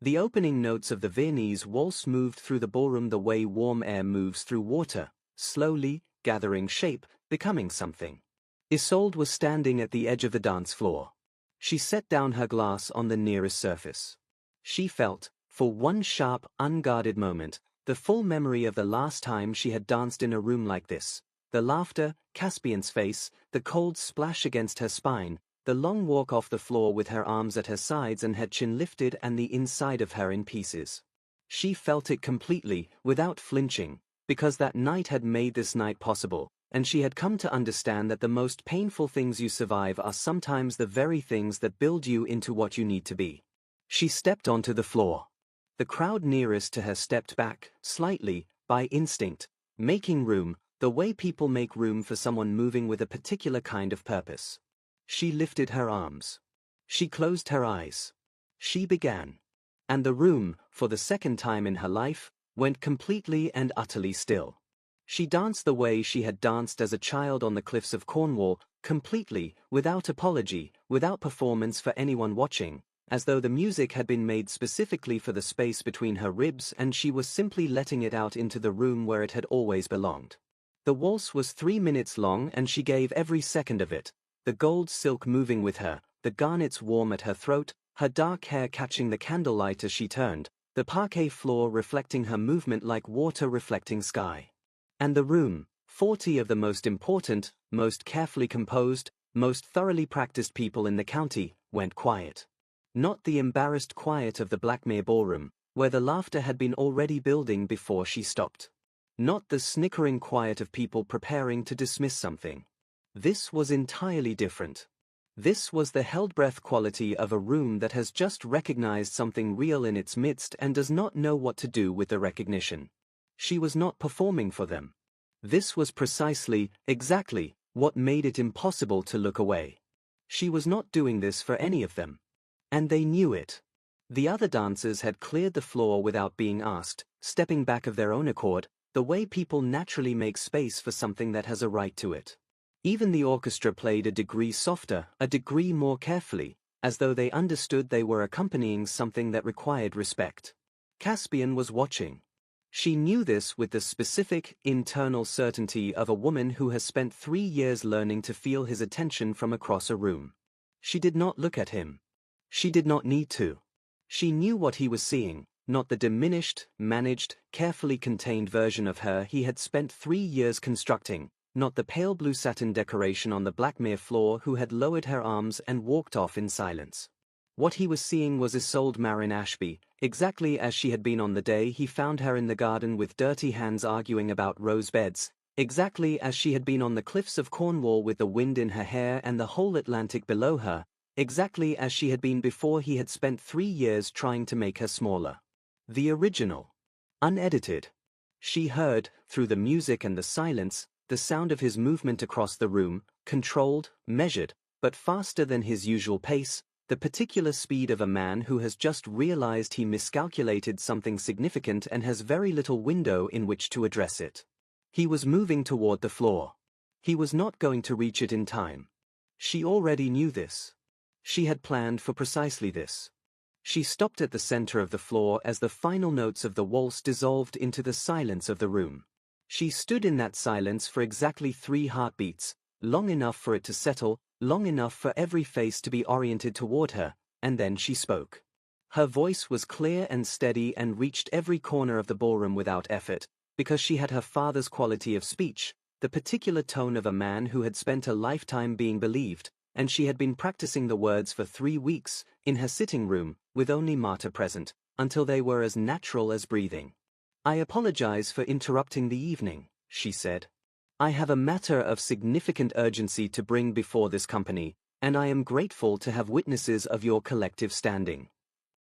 The opening notes of the Viennese waltz moved through the ballroom the way warm air moves through water, slowly, gathering shape, becoming something. Isolde was standing at the edge of the dance floor. She set down her glass on the nearest surface. She felt, for one sharp, unguarded moment, the full memory of the last time she had danced in a room like this. The laughter, Caspian's face, the cold splash against her spine, the long walk off the floor with her arms at her sides and her chin lifted and the inside of her in pieces. She felt it completely, without flinching, because that night had made this night possible, and she had come to understand that the most painful things you survive are sometimes the very things that build you into what you need to be. She stepped onto the floor. The crowd nearest to her stepped back, slightly, by instinct, making room, the way people make room for someone moving with a particular kind of purpose. She lifted her arms. She closed her eyes. She began. And the room, for the second time in her life, went completely and utterly still. She danced the way she had danced as a child on the cliffs of Cornwall, completely, without apology, without performance for anyone watching, as though the music had been made specifically for the space between her ribs and she was simply letting it out into the room where it had always belonged. The waltz was 3 minutes long and she gave every second of it, the gold silk moving with her, the garnets warm at her throat, her dark hair catching the candlelight as she turned, the parquet floor reflecting her movement like water reflecting sky. And the room, 40 of the most important, most carefully composed, most thoroughly practiced people in the county, went quiet. Not the embarrassed quiet of the Blackmere Ballroom, where the laughter had been already building before she stopped. Not the snickering quiet of people preparing to dismiss something. This was entirely different. This was the held-breath quality of a room that has just recognized something real in its midst and does not know what to do with the recognition. She was not performing for them. This was precisely, exactly, what made it impossible to look away. She was not doing this for any of them. And they knew it. The other dancers had cleared the floor without being asked, stepping back of their own accord, the way people naturally make space for something that has a right to it. Even the orchestra played a degree softer, a degree more carefully, as though they understood they were accompanying something that required respect. Caspian was watching. She knew this with the specific, internal certainty of a woman who has spent 3 years learning to feel his attention from across a room. She did not look at him. She did not need to. She knew what he was seeing, not the diminished, managed, carefully contained version of her he had spent 3 years constructing, not the pale blue satin decoration on the Blackmere floor who had lowered her arms and walked off in silence. What he was seeing was Isolde Marin Ashby, exactly as she had been on the day he found her in the garden with dirty hands arguing about rose beds, exactly as she had been on the cliffs of Cornwall with the wind in her hair and the whole Atlantic below her, exactly as she had been before he had spent 3 years trying to make her smaller. The original. Unedited. She heard, through the music and the silence, the sound of his movement across the room, controlled, measured, but faster than his usual pace, the particular speed of a man who has just realized he miscalculated something significant and has very little window in which to address it. He was moving toward the floor. He was not going to reach it in time. She already knew this. She had planned for precisely this. She stopped at the center of the floor as the final notes of the waltz dissolved into the silence of the room. She stood in that silence for exactly 3 heartbeats, long enough for it to settle, long enough for every face to be oriented toward her, and then she spoke. Her voice was clear and steady and reached every corner of the ballroom without effort, because she had her father's quality of speech, the particular tone of a man who had spent a lifetime being believed, and she had been practicing the words for 3 weeks, in her sitting room, with only Marta present, until they were as natural as breathing. "I apologize for interrupting the evening," she said. "I have a matter of significant urgency to bring before this company, and I am grateful to have witnesses of your collective standing."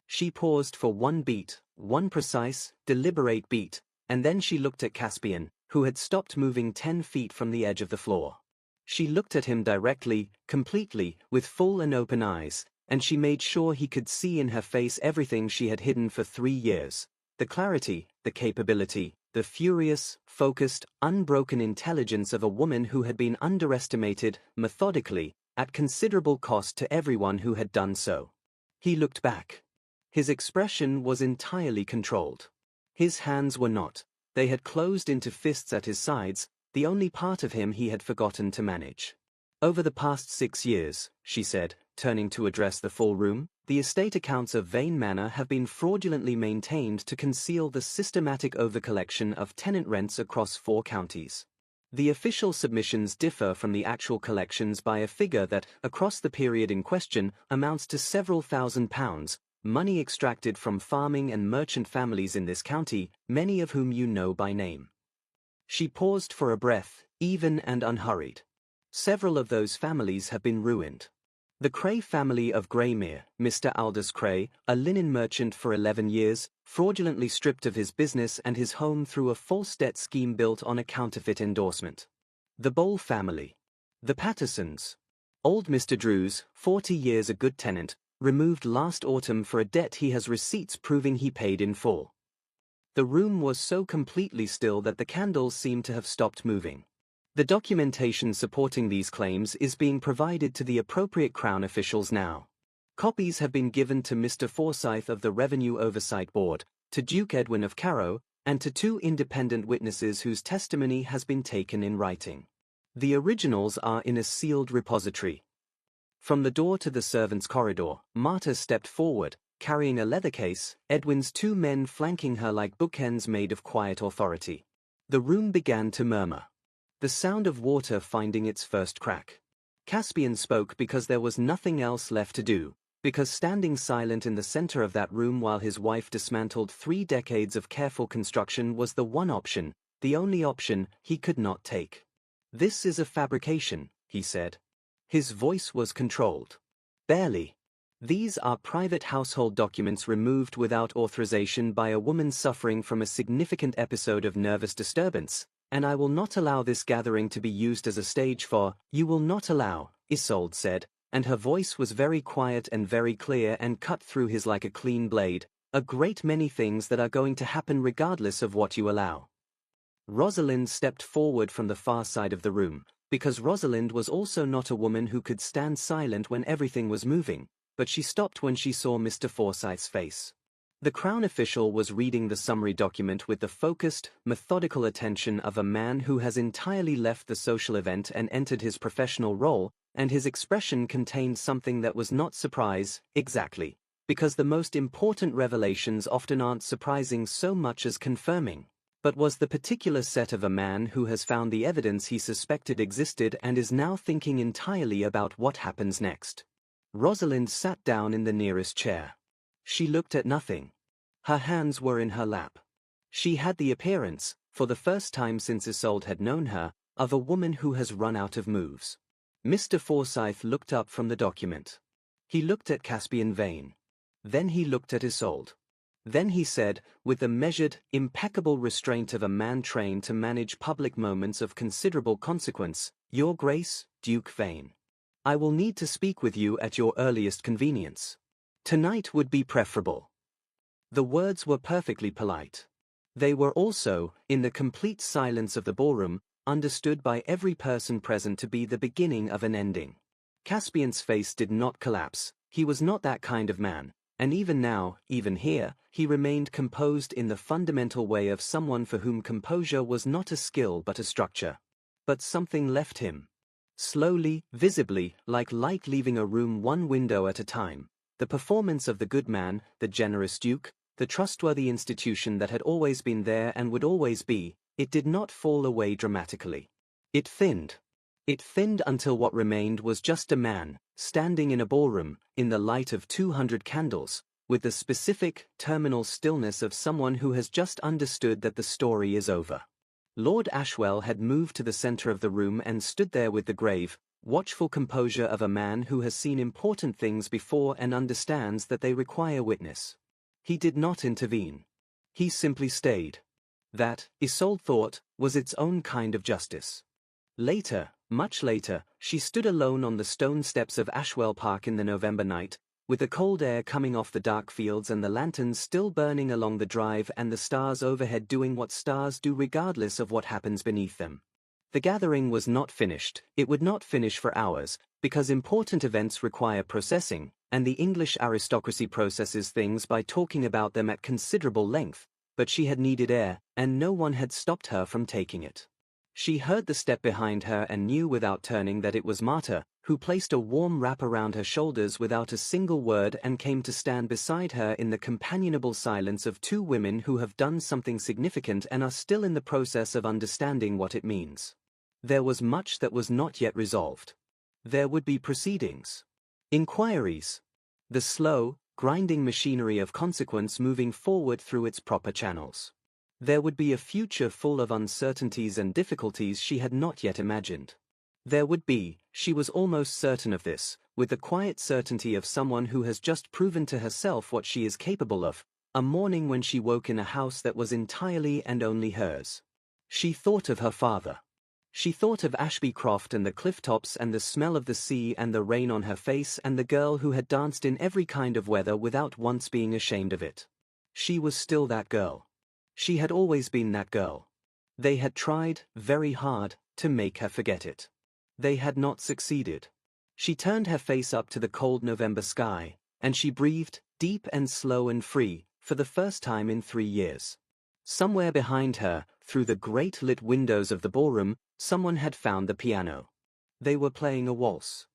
She paused for one beat, one precise, deliberate beat, and then she looked at Caspian, who had stopped moving 10 feet from the edge of the floor. She looked at him directly, completely, with full and open eyes, and she made sure he could see in her face everything she had hidden for 3 years. The clarity, the capability, the furious, focused, unbroken intelligence of a woman who had been underestimated, methodically, at considerable cost to everyone who had done so. He looked back. His expression was entirely controlled. His hands were not. They had closed into fists at his sides, the only part of him he had forgotten to manage. "Over the past 6 years," she said, turning to address the full room, "the estate accounts of Vane Manor have been fraudulently maintained to conceal the systematic overcollection of tenant rents across 4 counties. The official submissions differ from the actual collections by a figure that, across the period in question, amounts to several £1,000s, money extracted from farming and merchant families in this county, many of whom you know by name." She paused for a breath, even and unhurried. "Several of those families have been ruined. The Cray family of Greymere, Mr. Aldous Cray, a linen merchant for 11 years, fraudulently stripped of his business and his home through a false debt scheme built on a counterfeit endorsement. The Bowl family. The Pattersons. Old Mr. Drews, 40 years a good tenant, removed last autumn for a debt he has receipts proving he paid in full." The room was so completely still that the candles seemed to have stopped moving. "The documentation supporting these claims is being provided to the appropriate Crown officials now. Copies have been given to Mr. Forsyth of the Revenue Oversight Board, to Duke Edwin of Carrow, and to 2 independent witnesses whose testimony has been taken in writing. The originals are in a sealed repository." From the door to the servants' corridor, Marta stepped forward, carrying a leather case, Edwin's 2 men flanking her like bookends made of quiet authority. The room began to murmur. The sound of water finding its first crack. Caspian spoke because there was nothing else left to do, because standing silent in the center of that room while his wife dismantled 3 decades of careful construction was the one option, the only option, he could not take. "This is a fabrication," he said. His voice was controlled. "Barely. These are private household documents removed without authorization by a woman suffering from a significant episode of nervous disturbance, and I will not allow this gathering to be used as a stage for—" "You will not allow," Isolde said, and her voice was very quiet and very clear and cut through his like a clean blade, "a great many things that are going to happen regardless of what you allow." Rosalind stepped forward from the far side of the room, because Rosalind was also not a woman who could stand silent when everything was moving, but she stopped when she saw Mr. Forsyth's face. The Crown official was reading the summary document with the focused, methodical attention of a man who has entirely left the social event and entered his professional role, and his expression contained something that was not surprise, exactly, because the most important revelations often aren't surprising so much as confirming, but was the particular set of a man who has found the evidence he suspected existed and is now thinking entirely about what happens next. Rosalind sat down in the nearest chair. She looked at nothing. Her hands were in her lap. She had the appearance, for the first time since Isolde had known her, of a woman who has run out of moves. Mr. Forsyth looked up from the document. He looked at Caspian Vane. Then he looked at Isolde. Then he said, with the measured, impeccable restraint of a man trained to manage public moments of considerable consequence, "Your Grace, Duke Vane. I will need to speak with you at your earliest convenience. Tonight would be preferable." The words were perfectly polite. They were also, in the complete silence of the ballroom, understood by every person present to be the beginning of an ending. Caspian's face did not collapse. He was not that kind of man, and even now, even here, he remained composed in the fundamental way of someone for whom composure was not a skill but a structure. But something left him. Slowly, visibly, like light leaving a room one window at a time, the performance of the good man, the generous Duke, the trustworthy institution that had always been there and would always be, it did not fall away dramatically. It thinned. It thinned until what remained was just a man, standing in a ballroom, in the light of 200 candles, with the specific, terminal stillness of someone who has just understood that the story is over. Lord Ashwell had moved to the center of the room and stood there with the grave, watchful composure of a man who has seen important things before and understands that they require witness. He did not intervene. He simply stayed. That, Isolde thought, was its own kind of justice. Later, much later, she stood alone on the stone steps of Ashwell Park in the November night, with the cold air coming off the dark fields and the lanterns still burning along the drive and the stars overhead doing what stars do regardless of what happens beneath them. The gathering was not finished. It would not finish for hours, because important events require processing, and the English aristocracy processes things by talking about them at considerable length, but she had needed air, and no one had stopped her from taking it. She heard the step behind her and knew without turning that it was Marta, who placed a warm wrap around her shoulders without a single word and came to stand beside her in the companionable silence of two women who have done something significant and are still in the process of understanding what it means. There was much that was not yet resolved. There would be proceedings. Inquiries. The slow, grinding machinery of consequence moving forward through its proper channels. There would be a future full of uncertainties and difficulties she had not yet imagined. There would be, she was almost certain of this, with the quiet certainty of someone who has just proven to herself what she is capable of, a morning when she woke in a house that was entirely and only hers. She thought of her father. She thought of Ashby Croft and the cliff tops and the smell of the sea and the rain on her face and the girl who had danced in every kind of weather without once being ashamed of it. She was still that girl. She had always been that girl. They had tried, very hard, to make her forget it. They had not succeeded. She turned her face up to the cold November sky, and she breathed, deep and slow and free, for the first time in 3 years. Somewhere behind her, through the great lit windows of the ballroom, someone had found the piano. They were playing a waltz.